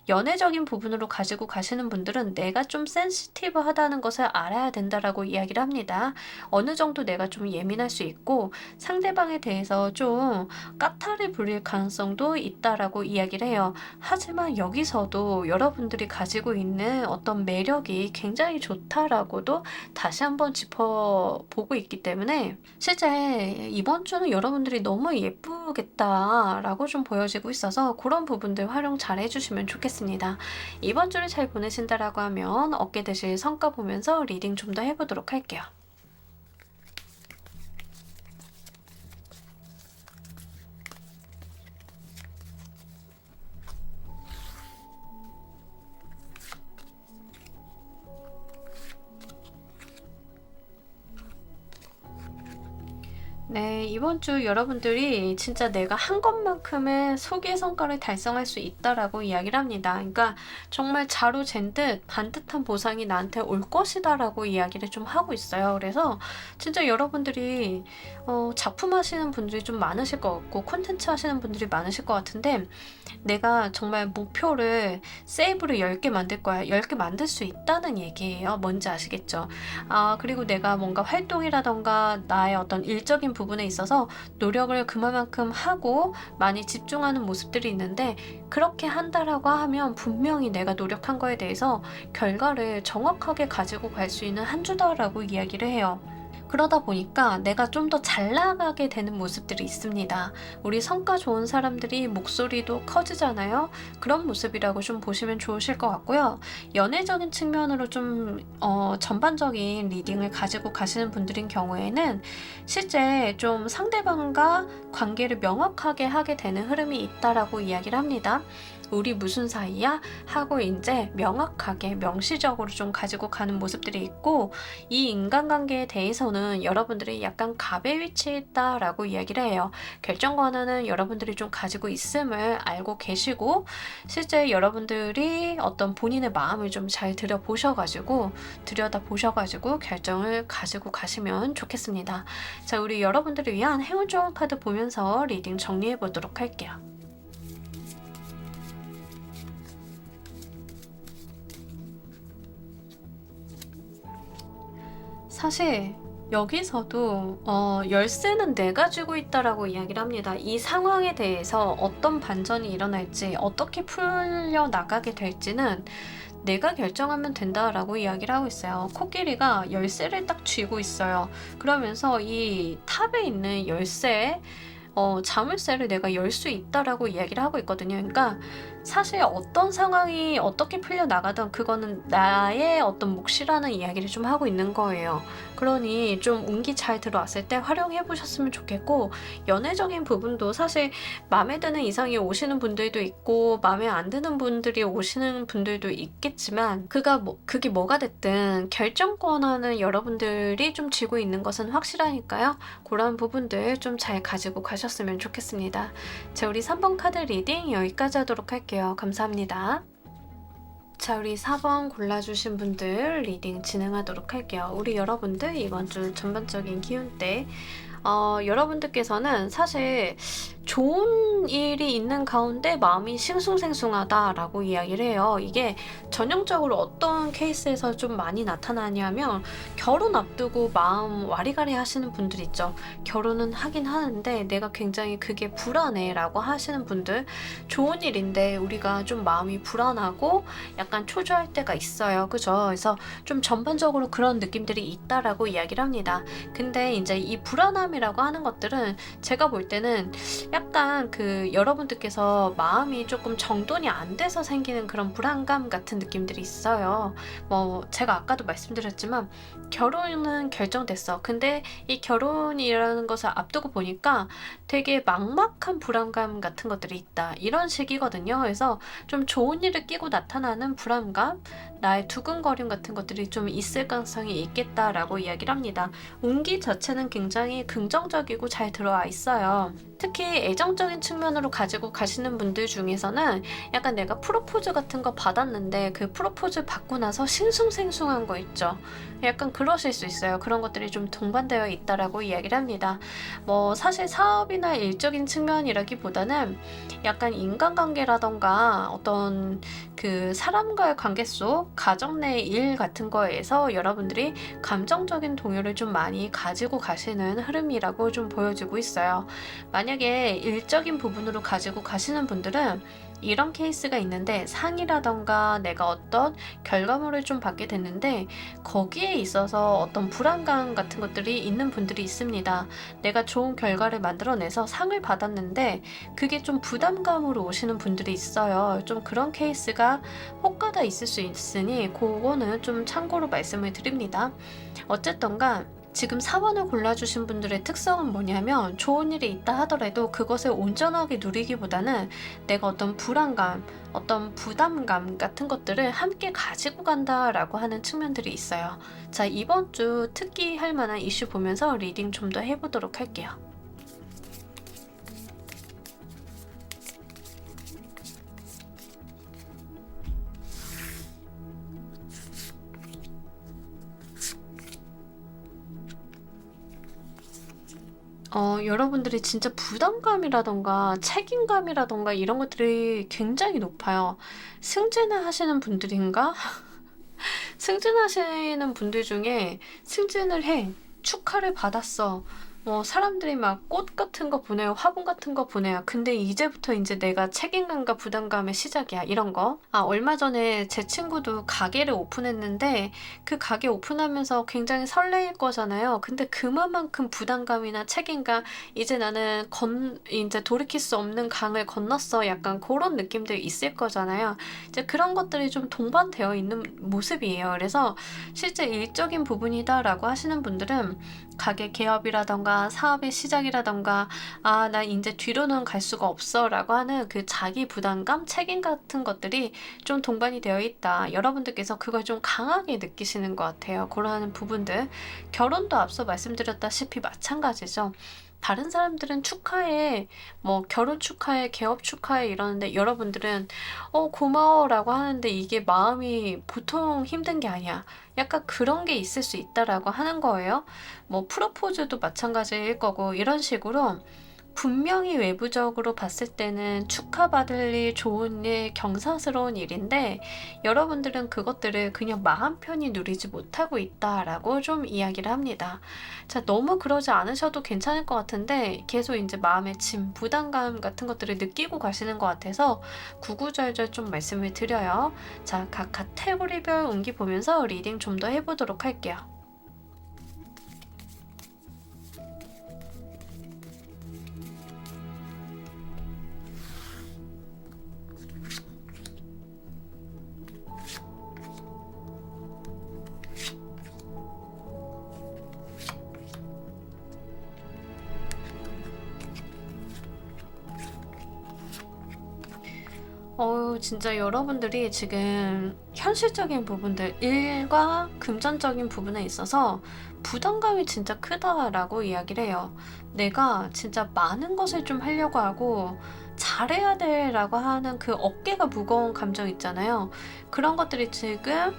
연애적인 부분으로 가지고 가시는 분들은 내가 좀 센시티브하다는 것을 알아야 된다라고 이야기를 합니다. 어느 정도 내가 좀 예민할 수 있고 상대방에 대해서 좀 까탈을 부릴 가능성도 있다라고 이야기를 해요. 하지만 여기서도 여러분들이 가지고 있는 어떤 매력이 굉장히 좋다라고도 다시 한번 짚어보고 있기 때문에, 실제 이번 주는 여러분들이 너무 예쁘겠다라고 좀 보여지고 있어서 그런 부분들 활용 잘 해주시면 좋겠습니다. 이번 주를 잘 보내신다라고 하면 얻게 되실 성과 보면서 리딩 좀 더 해보도록 할게요. 네, 이번 주 여러분들이 진짜 내가 한 것만큼의 소기의 성과를 달성할 수 있다라고 이야기를 합니다. 그러니까 정말 자로 잰 듯 반듯한 보상이 나한테 올 것이다라고 이야기를 좀 하고 있어요. 그래서 진짜 여러분들이 작품 하시는 분들이 좀 많으실 것 같고 콘텐츠 하시는 분들이 많으실 것 같은데, 내가 정말 목표를 세이브를 10개 만들 거야. 10개 만들 수 있다는 얘기예요. 뭔지 아시겠죠? 그리고 내가 뭔가 활동이라던가 나의 어떤 일적인 부분에 있어서 노력을 그만큼 하고 많이 집중하는 모습들이 있는데, 그렇게 한다라고 하면 분명히 내가 노력한 거에 대해서 결과를 정확하게 가지고 갈 수 있는 한 주다라고 이야기를 해요. 그러다 보니까 내가 좀 더 잘 나가게 되는 모습들이 있습니다. 우리 성과 좋은 사람들이 목소리도 커지잖아요. 그런 모습이라고 좀 보시면 좋으실 것 같고요. 연애적인 측면으로 좀 전반적인 리딩을 가지고 가시는 분들인 경우에는 실제 좀 상대방과 관계를 명확하게 하게 되는 흐름이 있다라고 이야기를 합니다. 우리 무슨 사이야? 하고 이제 명확하게 명시적으로 좀 가지고 가는 모습들이 있고, 이 인간관계에 대해서는 여러분들이 약간 갑의 위치에 있다라고 이야기를 해요. 결정 권한은 여러분들이 좀 가지고 있음을 알고 계시고, 실제 여러분들이 어떤 본인의 마음을 좀 잘 들여다보셔가지고 결정을 가지고 가시면 좋겠습니다. 자, 우리 여러분들을 위한 행운 좋은 카드 보면서 리딩 정리해 보도록 할게요. 사실 여기서도 열쇠는 내가 쥐고 있다라고 이야기를 합니다. 이 상황에 대해서 어떤 반전이 일어날지, 어떻게 풀려나가게 될지는 내가 결정하면 된다라고 이야기를 하고 있어요. 코끼리가 열쇠를 딱 쥐고 있어요. 그러면서 이 탑에 있는 열쇠, 자물쇠를 내가 열 수 있다라고 이야기를 하고 있거든요. 그러니까 사실 어떤 상황이 어떻게 풀려나가든 그거는 나의 어떤 몫이라는 이야기를 좀 하고 있는 거예요. 그러니 좀 운기 잘 들어왔을 때 활용해 보셨으면 좋겠고, 연애적인 부분도 사실 마음에 드는 이상이 오시는 분들도 있고 마음에 안 드는 분들이 오시는 분들도 있겠지만, 그게 뭐가 됐든 결정 권한은 여러분들이 좀 쥐고 있는 것은 확실하니까요. 그런 부분들 좀 잘 가지고 가셨으면 좋겠습니다. 자, 우리 3번 카드 리딩 여기까지 하도록 할게요. 감사합니다. 자, 우리 4번 골라주신 분들 리딩 진행하도록 할게요. 우리 여러분들 이번 주 전반적인 기운대, 여러분들께서는 사실 좋은 일이 있는 가운데 마음이 싱숭생숭하다라고 이야기를 해요. 이게 전형적으로 어떤 케이스에서 좀 많이 나타나냐면, 결혼 앞두고 마음 와리가리 하시는 분들 있죠. 결혼은 하긴 하는데 내가 굉장히 그게 불안해 라고 하시는 분들, 좋은 일인데 우리가 좀 마음이 불안하고 약간 초조할 때가 있어요. 그죠? 그래서 좀 전반적으로 그런 느낌들이 있다라고 이야기를 합니다. 근데 이제 이 불안함이라고 하는 것들은 제가 볼 때는 약간 여러분들께서 마음이 조금 정돈이 안 돼서 생기는 그런 불안감 같은 느낌들이 있어요. 제가 아까도 말씀드렸지만 결혼은 결정됐어. 근데 이 결혼이라는 것을 앞두고 보니까 되게 막막한 불안감 같은 것들이 있다. 이런 식이거든요. 그래서 좀 좋은 일을 끼고 나타나는 불안감, 나의 두근거림 같은 것들이 좀 있을 가능성이 있겠다라고 이야기를 합니다. 운기 자체는 굉장히 긍정적이고 잘 들어와 있어요. 특히 애정적인 측면으로 가지고 가시는 분들 중에서는 약간 내가 프로포즈 같은 거 받았는데 그 프로포즈 받고 나서 싱숭생숭한 거 있죠. 약간 그러실 수 있어요. 그런 것들이 좀 동반되어 있다라고 이야기를 합니다. 사실 사업이나 일적인 측면이라기보다는 약간 인간관계라던가 어떤 사람과의 관계 속 가정 내 일 같은 거에서 여러분들이 감정적인 동요를 좀 많이 가지고 가시는 흐름이라고 좀 보여지고 있어요. 만약에 일적인 부분으로 가지고 가시는 분들은 이런 케이스가 있는데, 상이라던가 내가 어떤 결과물을 좀 받게 됐는데 거기에 있어서 어떤 불안감 같은 것들이 있는 분들이 있습니다. 내가 좋은 결과를 만들어내서 상을 받았는데 그게 좀 부담감으로 오시는 분들이 있어요. 좀 그런 케이스가 혹가다 있을 수 있으니 그거는 좀 참고로 말씀을 드립니다. 어쨌든간 지금 4번을 골라주신 분들의 특성은 뭐냐면, 좋은 일이 있다 하더라도 그것을 온전하게 누리기보다는 내가 어떤 불안감, 어떤 부담감 같은 것들을 함께 가지고 간다라고 하는 측면들이 있어요. 자, 이번 주 특기할 만한 이슈 보면서 리딩 좀 더 해보도록 할게요. 여러분들이 진짜 부담감이라던가 책임감이라던가 이런 것들이 굉장히 높아요. 승진을 하시는 분들인가? 승진하시는 분들 중에 승진을 해. 축하를 받았어. 사람들이 막 꽃 같은 거 보내요. 화분 같은 거 보내요. 근데 이제부터 이제 내가 책임감과 부담감의 시작이야. 이런 거. 얼마 전에 제 친구도 가게를 오픈했는데 그 가게 오픈하면서 굉장히 설레일 거잖아요. 근데 그만큼 부담감이나 책임감, 이제 나는 이제 돌이킬 수 없는 강을 건넜어. 약간 그런 느낌들이 있을 거잖아요. 이제 그런 것들이 좀 동반되어 있는 모습이에요. 그래서 실제 일적인 부분이다라고 하시는 분들은 가게 개업이라던가 사업의 시작이라던가 나 이제 뒤로는 갈 수가 없어 라고 하는 그 자기 부담감, 책임 같은 것들이 좀 동반이 되어 있다. 여러분들께서 그걸 좀 강하게 느끼시는 것 같아요. 그러한 부분들. 결혼도 앞서 말씀드렸다시피 마찬가지죠. 다른 사람들은 축하해, 뭐 결혼 축하해, 개업 축하해 이러는데 여러분들은 고마워라고 하는데 이게 마음이 보통 힘든 게 아니야. 약간 그런 게 있을 수 있다라고 하는 거예요. 뭐 프로포즈도 마찬가지일 거고 이런 식으로 분명히 외부적으로 봤을 때는 축하받을 일, 좋은 일, 경사스러운 일인데 여러분들은 그것들을 그냥 마음 편히 누리지 못하고 있다라고 좀 이야기를 합니다. 자, 너무 그러지 않으셔도 괜찮을 것 같은데 계속 이제 마음의 짐, 부담감 같은 것들을 느끼고 가시는 것 같아서 구구절절 좀 말씀을 드려요. 자, 각 카테고리별 운기 보면서 리딩 좀 더 해보도록 할게요. 진짜 여러분들이 지금 현실적인 부분들, 일과 금전적인 부분에 있어서 부담감이 진짜 크다라고 이야기를 해요. 내가 진짜 많은 것을 좀 하려고 하고 잘해야 돼라고 하는 그 어깨가 무거운 감정 있잖아요. 그런 것들이 지금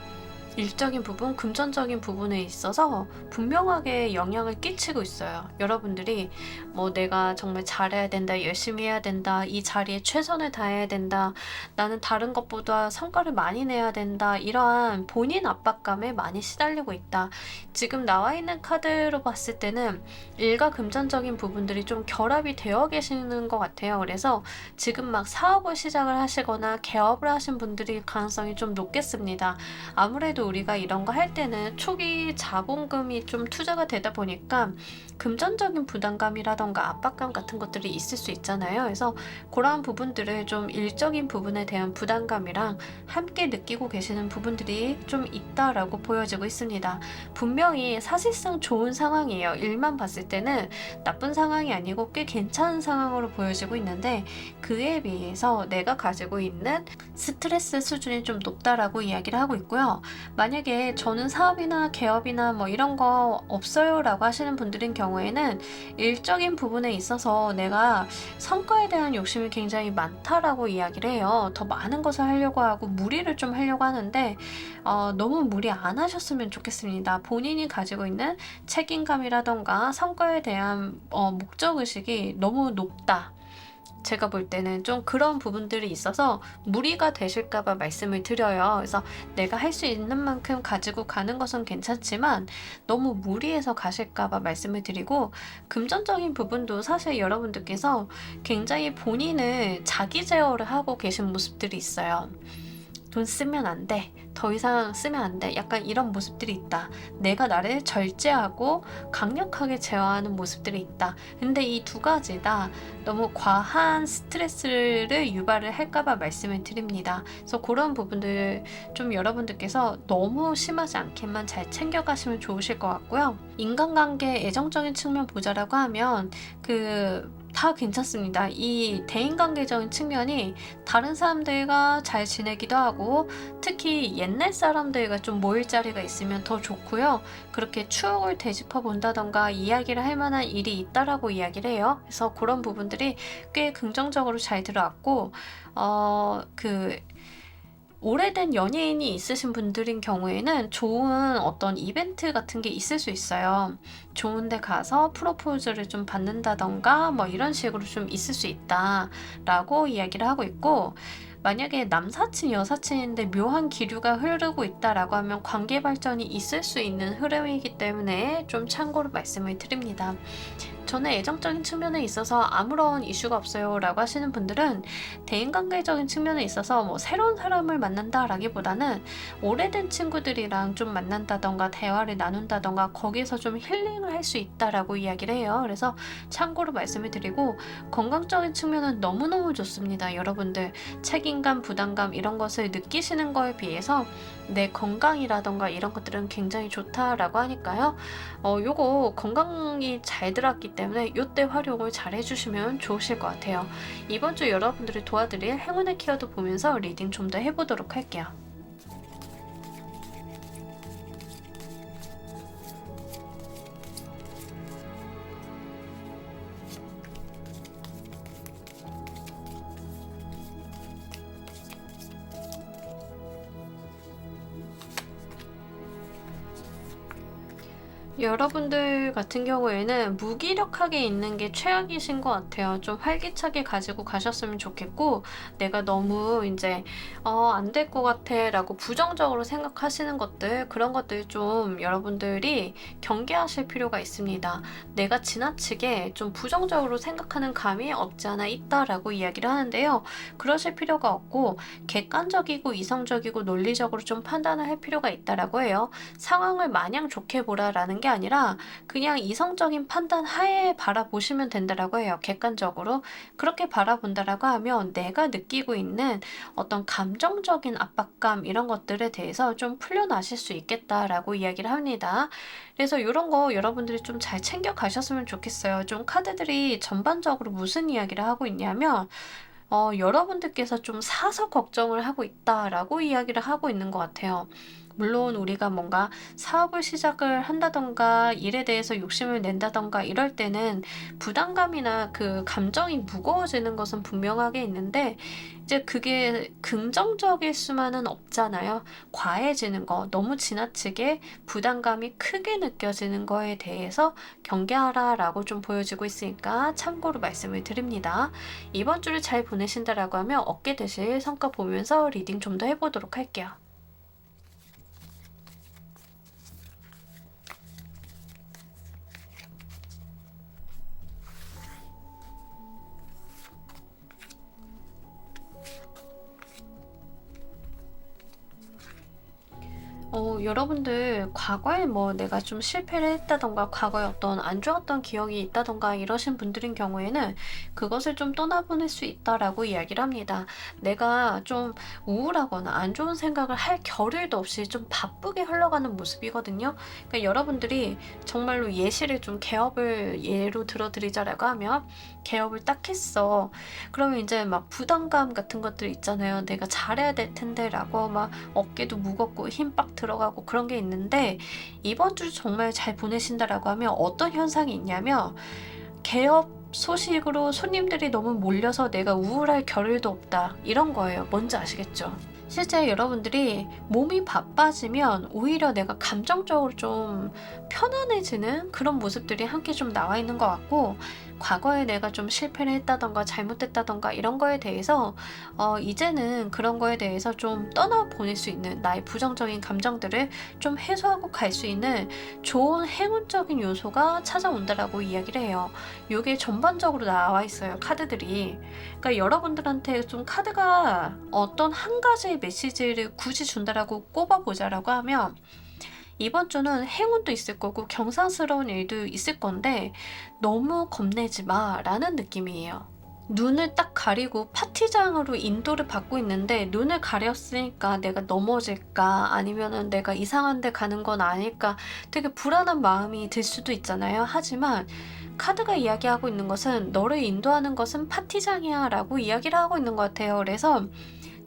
일적인 부분, 금전적인 부분에 있어서 분명하게 영향을 끼치고 있어요. 여러분들이 뭐 내가 정말 잘해야 된다, 열심히 해야 된다, 이 자리에 최선을 다해야 된다, 나는 다른 것보다 성과를 많이 내야 된다, 이러한 본인 압박감에 많이 시달리고 있다. 지금 나와 있는 카드로 봤을 때는 일과 금전적인 부분들이 좀 결합이 되어 계시는 것 같아요. 그래서 지금 막 사업을 시작을 하시거나 개업을 하신 분들이 가능성이 좀 높겠습니다. 아무래도 우리가 이런 거 할 때는 초기 자본금이 좀 투자가 되다 보니까 금전적인 부담감이라던가 압박감 같은 것들이 있을 수 있잖아요. 그래서 그러한 부분들을 좀 일적인 부분에 대한 부담감이랑 함께 느끼고 계시는 부분들이 좀 있다라고 보여지고 있습니다. 분명히 사실상 좋은 상황이에요. 일만 봤을 때는 나쁜 상황이 아니고 꽤 괜찮은 상황으로 보여지고 있는데 그에 비해서 내가 가지고 있는 스트레스 수준이 좀 높다라고 이야기를 하고 있고요. 만약에 저는 사업이나 개업이나 뭐 이런 거 없어요 라고 하시는 분들인 경우에는 일적인 부분에 있어서 내가 성과에 대한 욕심이 굉장히 많다라고 이야기를 해요. 더 많은 것을 하려고 하고 무리를 좀 하려고 하는데 너무 무리 안 하셨으면 좋겠습니다. 본인이 가지고 있는 책임감이라던가 성과에 대한 목적의식이 너무 높다. 제가 볼 때는 좀 그런 부분들이 있어서 무리가 되실까봐 말씀을 드려요. 그래서 내가 할 수 있는 만큼 가지고 가는 것은 괜찮지만 너무 무리해서 가실까봐 말씀을 드리고 금전적인 부분도 사실 여러분들께서 굉장히 본인을 자기 제어를 하고 계신 모습들이 있어요. 돈 쓰면 안 돼. 더 이상 쓰면 안 돼. 약간 이런 모습들이 있다. 내가 나를 절제하고 강력하게 제어하는 모습들이 있다. 근데 이 두 가지 다 너무 과한 스트레스를 유발을 할까봐 말씀을 드립니다. 그래서 그런 부분들 좀 여러분들께서 너무 심하지 않게만 잘 챙겨가시면 좋으실 것 같고요. 인간관계 애정적인 측면 보자라고 하면 다 괜찮습니다. 이 대인관계적인 측면이 다른 사람들과 잘 지내기도 하고 특히 옛날 사람들과 좀 모일 자리가 있으면 더 좋고요. 그렇게 추억을 되짚어 본다던가 이야기를 할 만한 일이 있다라고 이야기를 해요. 그래서 그런 부분들이 꽤 긍정적으로 잘 들어왔고 오래된 연예인이 있으신 분들인 경우에는 좋은 어떤 이벤트 같은 게 있을 수 있어요. 좋은 데 가서 프로포즈를 좀 받는다던가 뭐 이런 식으로 좀 있을 수 있다라고 이야기를 하고 있고 만약에 남사친, 여사친인데 묘한 기류가 흐르고 있다라고 하면 관계 발전이 있을 수 있는 흐름이기 때문에 좀 참고로 말씀을 드립니다. 저는 애정적인 측면에 있어서 아무런 이슈가 없어요 라고 하시는 분들은 대인관계적인 측면에 있어서 뭐 새로운 사람을 만난다라기보다는 오래된 친구들이랑 좀 만난다던가 대화를 나눈다던가 거기서 좀 힐링을 할 수 있다라고 이야기를 해요. 그래서 참고로 말씀을 드리고 건강적인 측면은 너무너무 좋습니다. 여러분들 책임감, 부담감 이런 것을 느끼시는 거에 비해서 내 건강이라던가 이런 것들은 굉장히 좋다라고 하니까요. 요거 건강이 잘 들어왔기 때문에 요때 활용을 잘 해주시면 좋으실 것 같아요. 이번 주 여러분들이 도와드릴 행운의 키워드 보면서 리딩 좀 더 해보도록 할게요. 여러분들 같은 경우에는 무기력하게 있는 게 최악이신 것 같아요. 좀 활기차게 가지고 가셨으면 좋겠고, 내가 너무 이제 안 될 것 같아 라고 부정적으로 생각하시는 것들, 그런 것들 좀 여러분들이 경계하실 필요가 있습니다. 내가 지나치게 좀 부정적으로 생각하는 감이 없지 않아 있다라고 이야기를 하는데요. 그러실 필요가 없고 객관적이고 이성적이고 논리적으로 좀 판단을 할 필요가 있다라고 해요. 상황을 마냥 좋게 보라라는 게 아니라 그냥 이성적인 판단 하에 바라보시면 된다라고 해요. 객관적으로 그렇게 바라본다라고 하면 내가 느끼고 있는 어떤 감정적인 압박감 이런 것들에 대해서 좀 풀려나실 수 있겠다라고 이야기를 합니다. 그래서 이런 거 여러분들이 좀 잘 챙겨 가셨으면 좋겠어요. 좀 카드들이 전반적으로 무슨 이야기를 하고 있냐면 여러분들께서 좀 사서 걱정을 하고 있다라고 이야기를 하고 있는 것 같아요. 물론 우리가 뭔가 사업을 시작을 한다던가 일에 대해서 욕심을 낸다던가 이럴 때는 부담감이나 그 감정이 무거워지는 것은 분명하게 있는데 이제 그게 긍정적일 수만은 없잖아요. 과해지는 거, 너무 지나치게 부담감이 크게 느껴지는 거에 대해서 경계하라라고 좀 보여지고 있으니까 참고로 말씀을 드립니다. 이번 주를 잘 보내신다라고 하면 얻게 되실 성과 보면서 리딩 좀 더 해보도록 할게요. 여러분들 과거에 뭐 내가 좀 실패를 했다던가 과거에 어떤 안 좋았던 기억이 있다던가 이러신 분들인 경우에는 그것을 좀 떠나보낼 수 있다라고 이야기를 합니다. 내가 좀 우울하거나 안 좋은 생각을 할 겨를도 없이 좀 바쁘게 흘러가는 모습이거든요. 그러니까 여러분들이 정말로 예시를 좀 개업을 예로 들어드리자라고 하면 개업을 딱 했어. 그러면 이제 막 부담감 같은 것들 있잖아요. 내가 잘해야 될 텐데라고 막 어깨도 무겁고 힘 빡 들어가고 그런 게 있는데 이번 주 정말 잘 보내신다라고 하면 어떤 현상이 있냐면 개업 소식으로 손님들이 너무 몰려서 내가 우울할 겨를도 없다 이런 거예요. 뭔지 아시겠죠? 실제 여러분들이 몸이 바빠지면 오히려 내가 감정적으로 좀 편안해지는 그런 모습들이 함께 좀 나와 있는 것 같고 과거에 내가 좀 실패를 했다던가 잘못됐다던가 이런 거에 대해서 이제는 그런 거에 대해서 좀 떠나보낼 수 있는 나의 부정적인 감정들을 좀 해소하고 갈 수 있는 좋은 행운적인 요소가 찾아온다라고 이야기를 해요. 이게 전반적으로 나와 있어요. 카드들이. 그러니까 여러분들한테 좀 카드가 어떤 한 가지의 메시지를 굳이 준다라고 꼽아보자라고 하면 이번 주는 행운도 있을 거고 경사스러운 일도 있을 건데 너무 겁내지 마라는 느낌이에요. 눈을 딱 가리고 파티장으로 인도를 받고 있는데 눈을 가렸으니까 내가 넘어질까 아니면은 내가 이상한 데 가는 건 아닐까 되게 불안한 마음이 들 수도 있잖아요. 하지만 카드가 이야기하고 있는 것은 너를 인도하는 것은 파티장이야 라고 이야기를 하고 있는 것 같아요. 그래서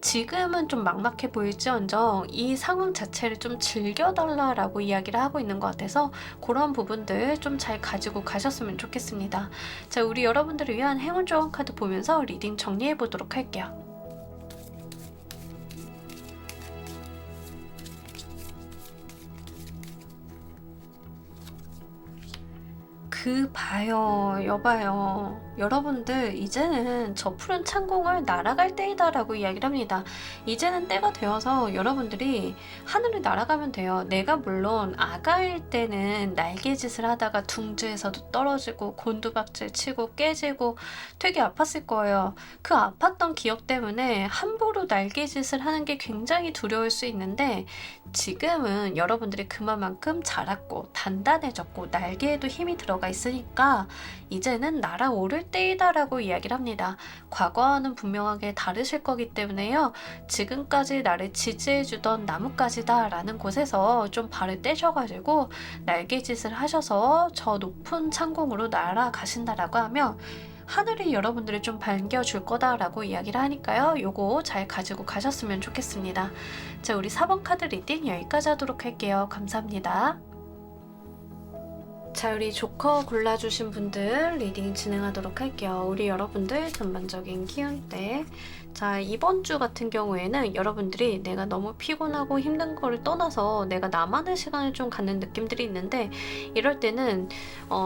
지금은 좀 막막해 보일지언정 이 상황 자체를 좀 즐겨달라라고 이야기를 하고 있는 것 같아서 그런 부분들 좀 잘 가지고 가셨으면 좋겠습니다. 자, 우리 여러분들을 위한 행운 조언 카드 보면서 리딩 정리해 보도록 할게요. 봐요, 여봐요. 여러분들 이제는 저 푸른 창공을 날아갈 때이다 라고 이야기를 합니다. 이제는 때가 되어서 여러분들이 하늘을 날아가면 돼요. 내가 물론 아가일 때는 날개짓을 하다가 둥지에서도 떨어지고 곤두박질 치고 깨지고 되게 아팠을 거예요. 그 아팠던 기억 때문에 함부로 날개짓을 하는 게 굉장히 두려울 수 있는데 지금은 여러분들이 그만큼 자랐고 단단해졌고 날개에도 힘이 들어가 있으니까 이제는 날아오를 때이다 라고 이야기를 합니다. 과거와는 분명하게 다르실 거기 때문에요. 지금까지 나를 지지해주던 나뭇가지다 라는 곳에서 좀 발을 떼셔가지고 날개짓을 하셔서 저 높은 창공으로 날아가신다라고 하면 하늘이 여러분들을 좀 반겨줄 거다라고 이야기를 하니까요. 요거 잘 가지고 가셨으면 좋겠습니다. 자, 우리 4번 카드 리딩 여기까지 하도록 할게요. 감사합니다. 자, 우리 조커 골라주신 분들 리딩 진행하도록 할게요. 우리 여러분들 전반적인 기운대. 자, 이번 주 같은 경우에는 여러분들이 내가 너무 피곤하고 힘든 거를 떠나서 내가 나만의 시간을 좀 갖는 느낌들이 있는데, 이럴 때는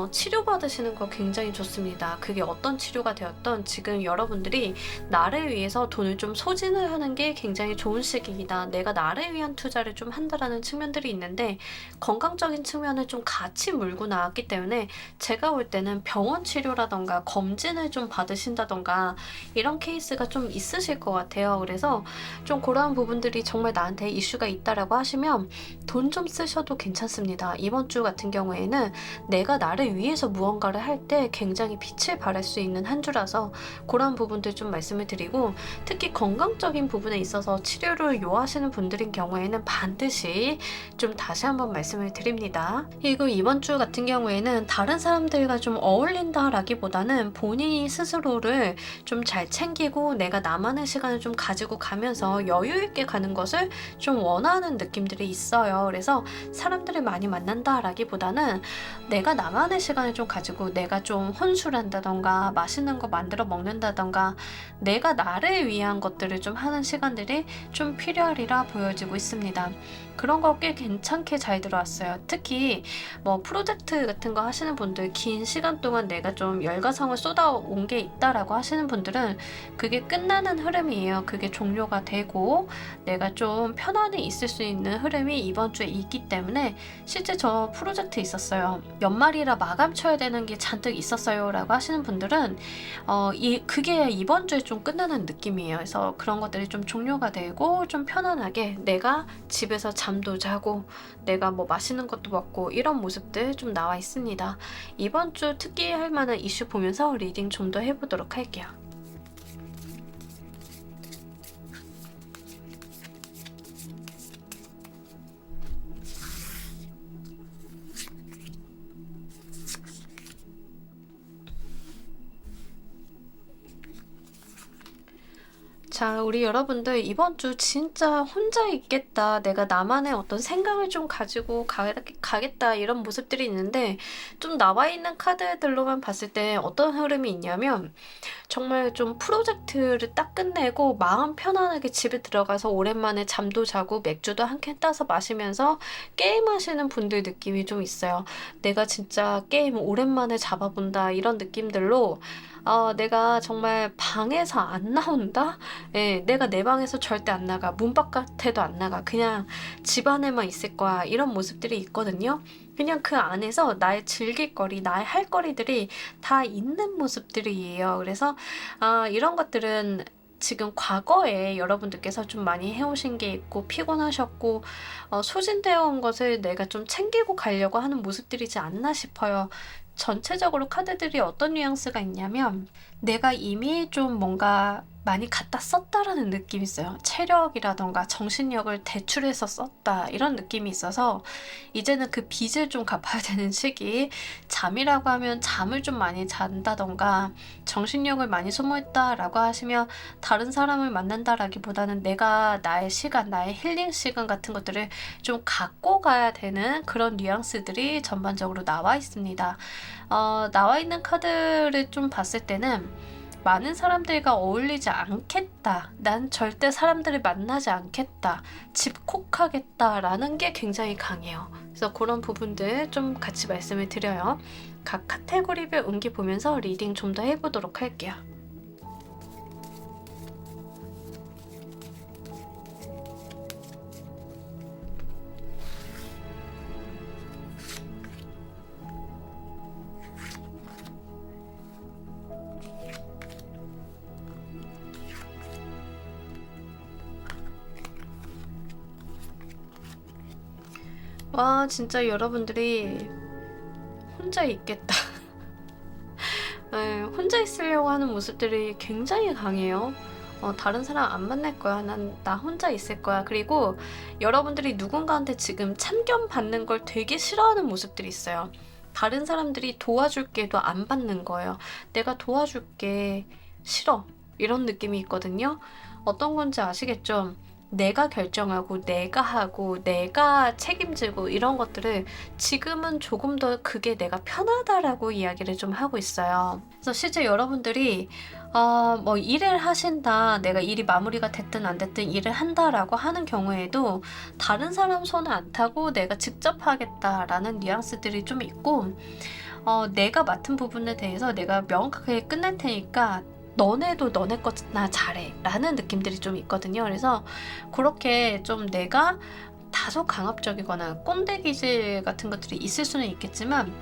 치료받으시는 거 굉장히 좋습니다. 그게 어떤 치료가 되었던 지금 여러분들이 나를 위해서 돈을 좀 소진을 하는 게 굉장히 좋은 시기이다. 내가 나를 위한 투자를 좀 한다라는 측면들이 있는데, 건강적인 측면을 좀 같이 물고 나왔기 때문에 제가 볼 때는 병원 치료라던가 검진을 좀 받으신다던가 이런 케이스가 좀 있으실 것 같아요. 그래서 좀 그러한 부분들이 정말 나한테 이슈가 있다라고 하시면 돈 좀 쓰셔도 괜찮습니다. 이번 주 같은 경우에는 내가 나를 위해서 무언가를 할 때 굉장히 빛을 발할 수 있는 한 주라서 그러한 부분들 좀 말씀을 드리고, 특히 건강적인 부분에 있어서 치료를 요하시는 분들인 경우에는 반드시 좀 다시 한번 말씀을 드립니다. 그리고 이번 주 같은 경우에는 다른 사람들과 좀 어울린다라기보다는 본인이 스스로를 좀 잘 챙기고 내가 나만의 시간을 좀 가지고 가면서 여유 있게 가는 것을 좀 원하는 느낌들이 있어요. 그래서 사람들을 많이 만난다라기보다는 내가 나만의 시간을 좀 가지고 내가 좀 혼술한다던가 맛있는 거 만들어 먹는다던가 내가 나를 위한 것들을 좀 하는 시간들이 좀 필요하리라 보여지고 있습니다. 그런 거 꽤 괜찮게 잘 들어왔어요. 특히 뭐 프로젝트 같은 거 하시는 분들, 긴 시간 동안 내가 좀 열과성을 쏟아온 게 있다라고 하시는 분들은 그게 끝나는 흐름이에요. 그게 종료가 되고 내가 좀 편안히 있을 수 있는 흐름이 이번 주에 있기 때문에, 실제 저 프로젝트 있었어요. 연말이라 마감 쳐야 되는 게 잔뜩 있었어요 라고 하시는 분들은 그게 이번 주에 좀 끝나는 느낌이에요. 그래서 그런 것들이 좀 종료가 되고 좀 편안하게 내가 집에서 잠도 자고 내가 뭐 맛있는 것도 먹고 이런 모습들 좀 나와 있습니다. 이번 주 특히 할 만한 이슈 보면서 리딩 좀 더 해보도록 할게요. 자, 우리 여러분들 이번 주 진짜 혼자 있겠다. 내가 나만의 어떤 생각을 좀 가지고 가겠다. 이런 모습들이 있는데, 좀 나와 있는 카드들로만 봤을 때 어떤 흐름이 있냐면, 정말 좀 프로젝트를 딱 끝내고 마음 편안하게 집에 들어가서 오랜만에 잠도 자고 맥주도 한 캔 따서 마시면서 게임하시는 분들 느낌이 좀 있어요. 내가 진짜 게임 오랜만에 잡아본다. 이런 느낌들로 내가 정말 방에서 안 나온다? 예, 내가 내 방에서 절대 안 나가. 문 바깥에도 안 나가. 그냥 집 안에만 있을 거야. 이런 모습들이 있거든요. 그냥 그 안에서 나의 즐길 거리, 나의 할 거리들이 다 있는 모습들이에요. 그래서 이런 것들은 지금 과거에 여러분들께서 좀 많이 해오신 게 있고 피곤하셨고 소진되어 온 것을 내가 좀 챙기고 가려고 하는 모습들이지 않나 싶어요. 전체적으로 카드들이 어떤 뉘앙스가 있냐면, 내가 이미 좀 뭔가 많이 갖다 썼다라는 느낌이 있어요. 체력이라던가 정신력을 대출해서 썼다, 이런 느낌이 있어서 이제는 그 빚을 좀 갚아야 되는 시기. 잠이라고 하면 잠을 좀 많이 잔다던가 정신력을 많이 소모했다라고 하시면 다른 사람을 만난다라기보다는 내가 나의 시간, 나의 힐링 시간 같은 것들을 좀 갖고 가야 되는 그런 뉘앙스들이 전반적으로 나와 있습니다. 나와 있는 카드를 좀 봤을 때는 많은 사람들과 어울리지 않겠다. 난 절대 사람들을 만나지 않겠다. 집콕하겠다. 라는 게 굉장히 강해요. 그래서 그런 부분들 좀 같이 말씀을 드려요. 각 카테고리별 운기 보면서 리딩 좀 더 해보도록 할게요. 와, 진짜 여러분들이 혼자 있겠다. 네, 혼자 있으려고 하는 모습들이 굉장히 강해요. 다른 사람 안 만날 거야. 나 혼자 있을 거야. 그리고 여러분들이 누군가한테 지금 참견 받는 걸 되게 싫어하는 모습들이 있어요. 다른 사람들이 도와줄게도 안 받는 거예요. 내가 도와줄게 싫어. 이런 느낌이 있거든요. 어떤 건지 아시겠죠? 내가 결정하고 내가 하고 내가 책임지고 이런 것들을 지금은 조금 더 그게 내가 편하다라고 이야기를 좀 하고 있어요. 그래서 실제 여러분들이 뭐 일을 하신다, 내가 일이 마무리가 됐든 안 됐든 일을 한다라고 하는 경우에도 다른 사람 손을 안 타고 내가 직접 하겠다라는 뉘앙스들이 좀 있고, 내가 맡은 부분에 대해서 내가 명확하게 끝낼 테니까 너네도 너네 것 나 잘해 라는 느낌들이 좀 있거든요. 그래서 그렇게 좀 내가 다소 강압적이거나 꼰대 기질 같은 것들이 있을 수는 있겠지만,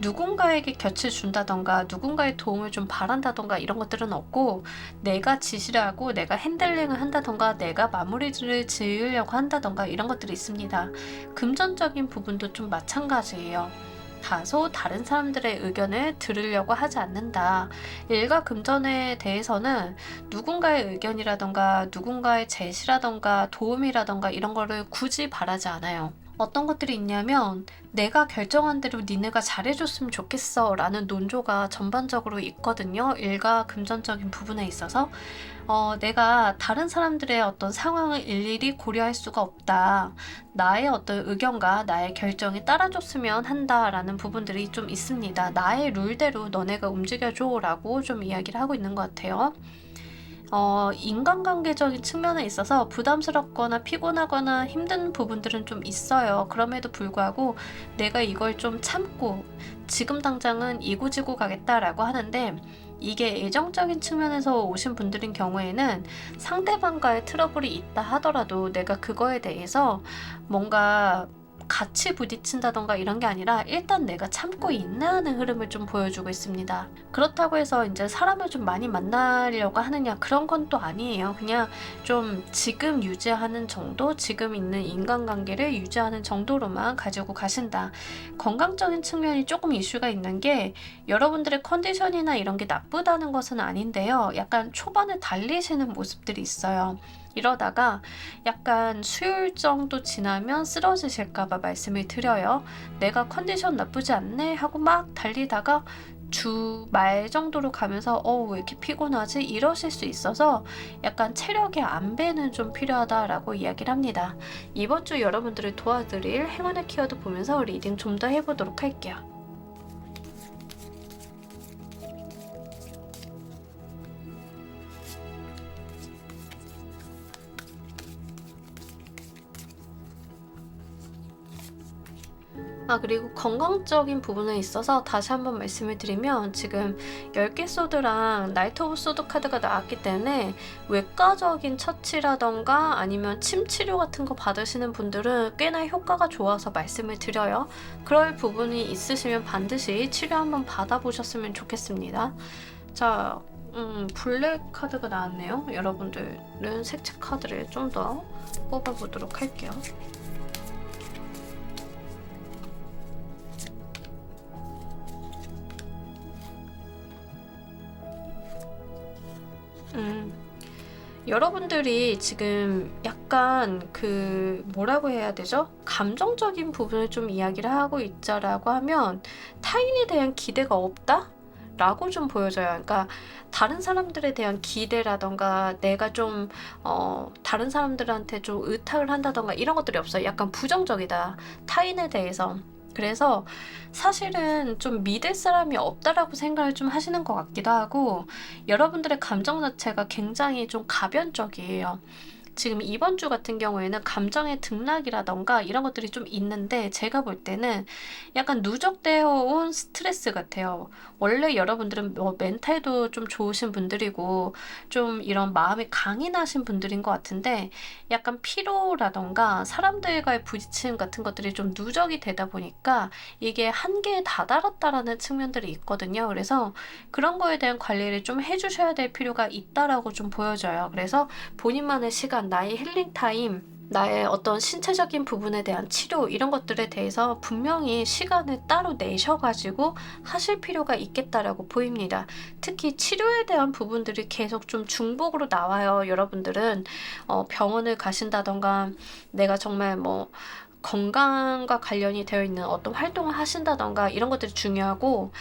누군가에게 곁을 준다던가 누군가의 도움을 좀 바란다던가 이런 것들은 없고, 내가 지시를 하고 내가 핸들링을 한다던가 내가 마무리를 지으려고 한다던가 이런 것들이 있습니다. 금전적인 부분도 좀 마찬가지예요. 다소 다른 사람들의 의견을 들으려고 하지 않는다. 일과 금전에 대해서는 누군가의 의견이라던가 누군가의 제시라던가 도움이라던가 이런 거를 굳이 바라지 않아요. 어떤 것들이 있냐면, 내가 결정한 대로 니네가 잘해줬으면 좋겠어 라는 논조가 전반적으로 있거든요. 일과 금전적인 부분에 있어서 내가 다른 사람들의 어떤 상황을 일일이 고려할 수가 없다. 나의 어떤 의견과 나의 결정에 따라줬으면 한다라는 부분들이 좀 있습니다. 나의 룰대로 너네가 움직여줘 라고 좀 이야기를 하고 있는 것 같아요. 인간관계적인 측면에 있어서 부담스럽거나 피곤하거나 힘든 부분들은 좀 있어요. 그럼에도 불구하고 내가 이걸 좀 참고 지금 당장은 이고지고 가겠다라고 하는데, 이게 애정적인 측면에서 오신 분들인 경우에는 상대방과의 트러블이 있다 하더라도 내가 그거에 대해서 뭔가 같이 부딪힌다던가 이런 게 아니라 일단 내가 참고 인내하는 흐름을 좀 보여주고 있습니다. 그렇다고 해서 이제 사람을 좀 많이 만나려고 하느냐, 그런 건 또 아니에요. 그냥 좀 지금 유지하는 정도, 지금 있는 인간관계를 유지하는 정도로만 가지고 가신다. 건강적인 측면이 조금 이슈가 있는 게, 여러분들의 컨디션이나 이런 게 나쁘다는 것은 아닌데요. 약간 초반에 달리시는 모습들이 있어요. 이러다가 약간 수요일 정도 지나면 쓰러지실까봐 말씀을 드려요. 내가 컨디션 나쁘지 않네 하고 막 달리다가 주말 정도로 가면서 왜 이렇게 피곤하지? 이러실 수 있어서 약간 체력의 안배는 좀 필요하다라고 이야기를 합니다. 이번 주 여러분들을 도와드릴 행운의 키워드 보면서 리딩 좀 더 해보도록 할게요. 그리고 건강적인 부분에 있어서 다시 한번 말씀을 드리면, 지금 10개 소드랑 나이트 오브 소드 카드가 나왔기 때문에 외과적인 처치라던가 아니면 침 치료 같은 거 받으시는 분들은 꽤나 효과가 좋아서 말씀을 드려요. 그럴 부분이 있으시면 반드시 치료 한번 받아보셨으면 좋겠습니다. 자, 블랙 카드가 나왔네요. 여러분들은 색채 카드를 좀 더 뽑아보도록 할게요. 여러분들이 지금 약간 뭐라고 해야 되죠? 감정적인 부분을 좀 이야기를 하고 있자라고 하면, 타인에 대한 기대가 없다? 라고 좀 보여져요. 그러니까 다른 사람들에 대한 기대라던가 내가 좀 다른 사람들한테 좀 의탁을 한다던가 이런 것들이 없어요. 약간 부정적이다, 타인에 대해서. 그래서 사실은 좀 믿을 사람이 없다라고 생각을 좀 하시는 것 같기도 하고, 여러분들의 감정 자체가 굉장히 좀 가변적이에요. 지금 이번 주 같은 경우에는 감정의 등락이라던가 이런 것들이 좀 있는데, 제가 볼 때는 약간 누적되어 온 스트레스 같아요. 원래 여러분들은 뭐 멘탈도 좀 좋으신 분들이고 좀 이런 마음이 강인하신 분들인 것 같은데, 약간 피로라던가 사람들과의 부딪힘 같은 것들이 좀 누적이 되다 보니까 이게 한계에 다다랐다라는 측면들이 있거든요. 그래서 그런 거에 대한 관리를 좀 해주셔야 될 필요가 있다라고 좀 보여져요. 그래서 본인만의 시간, 나의 힐링 타임, 나의 어떤 신체적인 부분에 대한 치료 이런 것들에 대해서 분명히 시간을 따로 내셔가지고 하실 필요가 있겠다라고 보입니다. 특히 치료에 대한 부분들이 계속 좀 중복으로 나와요. 여러분들은 병원을 가신다던가 내가 정말 뭐 건강과 관련이 되어 있는 어떤 활동을 하신다던가 이런 것들이 중요하고,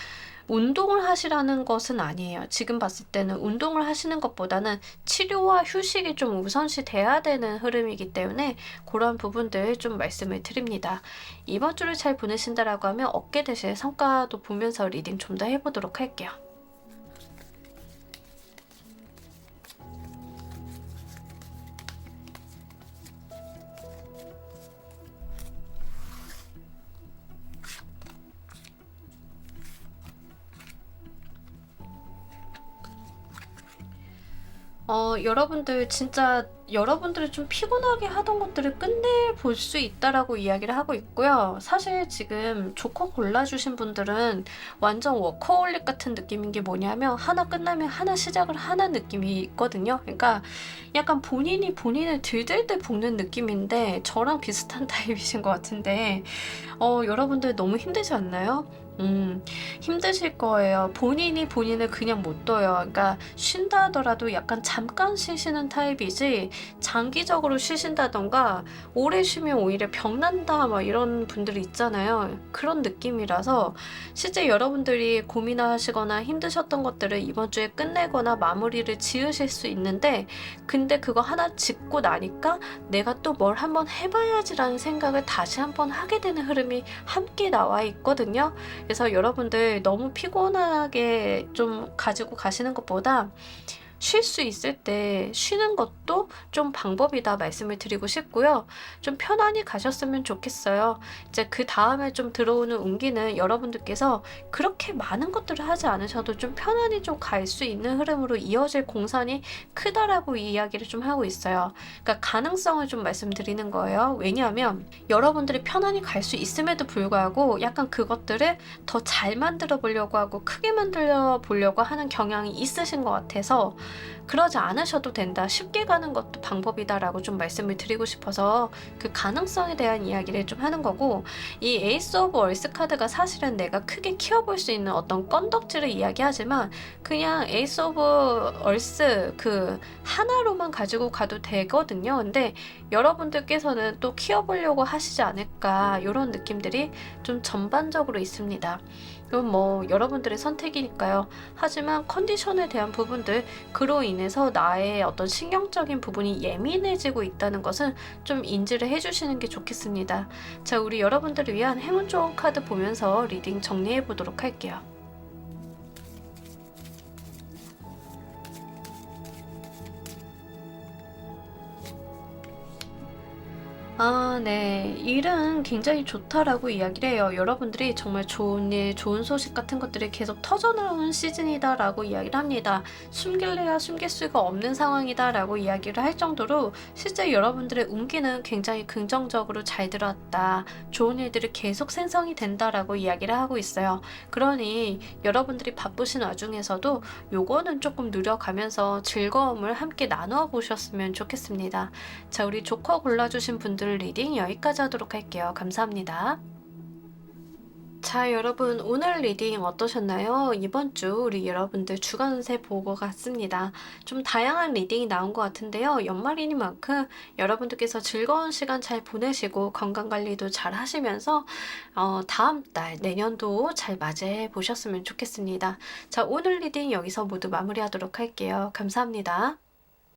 운동을 하시라는 것은 아니에요. 지금 봤을 때는 운동을 하시는 것보다는 치료와 휴식이 좀 우선시 돼야 되는 흐름이기 때문에 그런 부분들 좀 말씀을 드립니다. 이번 주를 잘 보내신다라고 하면 얻게 되실 성과도 보면서 리딩 좀 더 해보도록 할게요. 여러분들 진짜 여러분들이 좀 피곤하게 하던 것들을 끝내볼 수 있다라고 이야기를 하고 있고요. 사실 지금 조커 골라주신 분들은 완전 워커홀릭 같은 느낌인 게 뭐냐면 하나 끝나면 하나 시작을 하는 느낌이 있거든요. 그러니까 약간 본인이 본인을 들들 때 볶는 느낌인데 저랑 비슷한 타입이신 것 같은데 여러분들 너무 힘들지 않나요? 힘드실 거예요. 본인이 본인을 그냥 못 둬요. 그러니까 쉰다 하더라도 약간 잠깐 쉬시는 타입이지 장기적으로 쉬신다던가 오래 쉬면 오히려 병난다 막 이런 분들이 있잖아요. 그런 느낌이라서 실제 여러분들이 고민하시거나 힘드셨던 것들을 이번 주에 끝내거나 마무리를 지으실 수 있는데, 근데 그거 하나 짚고 나니까 내가 또 뭘 한번 해봐야지라는 생각을 다시 한번 하게 되는 흐름이 함께 나와 있거든요. 그래서 여러분들 너무 피곤하게 좀 가지고 가시는 것보다 쉴 수 있을 때 쉬는 것도 좀 방법이다 말씀을 드리고 싶고요. 좀 편안히 가셨으면 좋겠어요. 이제 그 다음에 좀 들어오는 운기는 여러분들께서 그렇게 많은 것들을 하지 않으셔도 좀 편안히 좀 갈 수 있는 흐름으로 이어질 공산이 크다라고 이야기를 좀 하고 있어요. 그러니까 가능성을 좀 말씀드리는 거예요. 왜냐하면 여러분들이 편안히 갈 수 있음에도 불구하고 약간 그것들을 더 잘 만들어 보려고 하고 크게 만들어 보려고 하는 경향이 있으신 것 같아서 그러지 않으셔도 된다. 쉽게 가는 것도 방법이다라고 좀 말씀을 드리고 싶어서 그 가능성에 대한 이야기를 좀 하는 거고, 이 에이스 오브 얼스 카드가 사실은 내가 크게 키워볼 수 있는 어떤 건덕지를 이야기하지만 그냥 에이스 오브 얼스 그 하나로만 가지고 가도 되거든요. 근데 여러분들께서는 또 키워보려고 하시지 않을까 이런 느낌들이 좀 전반적으로 있습니다. 그건 뭐 여러분들의 선택이니까요. 하지만 컨디션에 대한 부분들, 그로 인해서 나의 어떤 신경적인 부분이 예민해지고 있다는 것은 좀 인지를 해주시는 게 좋겠습니다. 자, 우리 여러분들을 위한 행운 좋은 카드 보면서 리딩 정리해 보도록 할게요. 네. 일은 굉장히 좋다라고 이야기를 해요. 여러분들이 정말 좋은 일, 좋은 소식 같은 것들이 계속 터져나오는 시즌이다라고 이야기를 합니다. 숨길래야 숨길 수가 없는 상황이다라고 이야기를 할 정도로 실제 여러분들의 운기는 굉장히 긍정적으로 잘 들어왔다. 좋은 일들이 계속 생성이 된다라고 이야기를 하고 있어요. 그러니 여러분들이 바쁘신 와중에서도 요거는 조금 누려가면서 즐거움을 함께 나누어 보셨으면 좋겠습니다. 자, 우리 조커 골라주신 분들 리딩 여기까지 하도록 할게요. 감사합니다. 자, 여러분 오늘 리딩 어떠셨나요? 이번 주 우리 여러분들 주간 운세 보고 갔습니다. 좀 다양한 리딩이 나온 것 같은데요. 연말이니만큼 여러분들께서 즐거운 시간 잘 보내시고 건강관리도 잘 하시면서 다음 달 내년도 잘 맞이해 보셨으면 좋겠습니다. 자, 오늘 리딩 여기서 모두 마무리하도록 할게요. 감사합니다.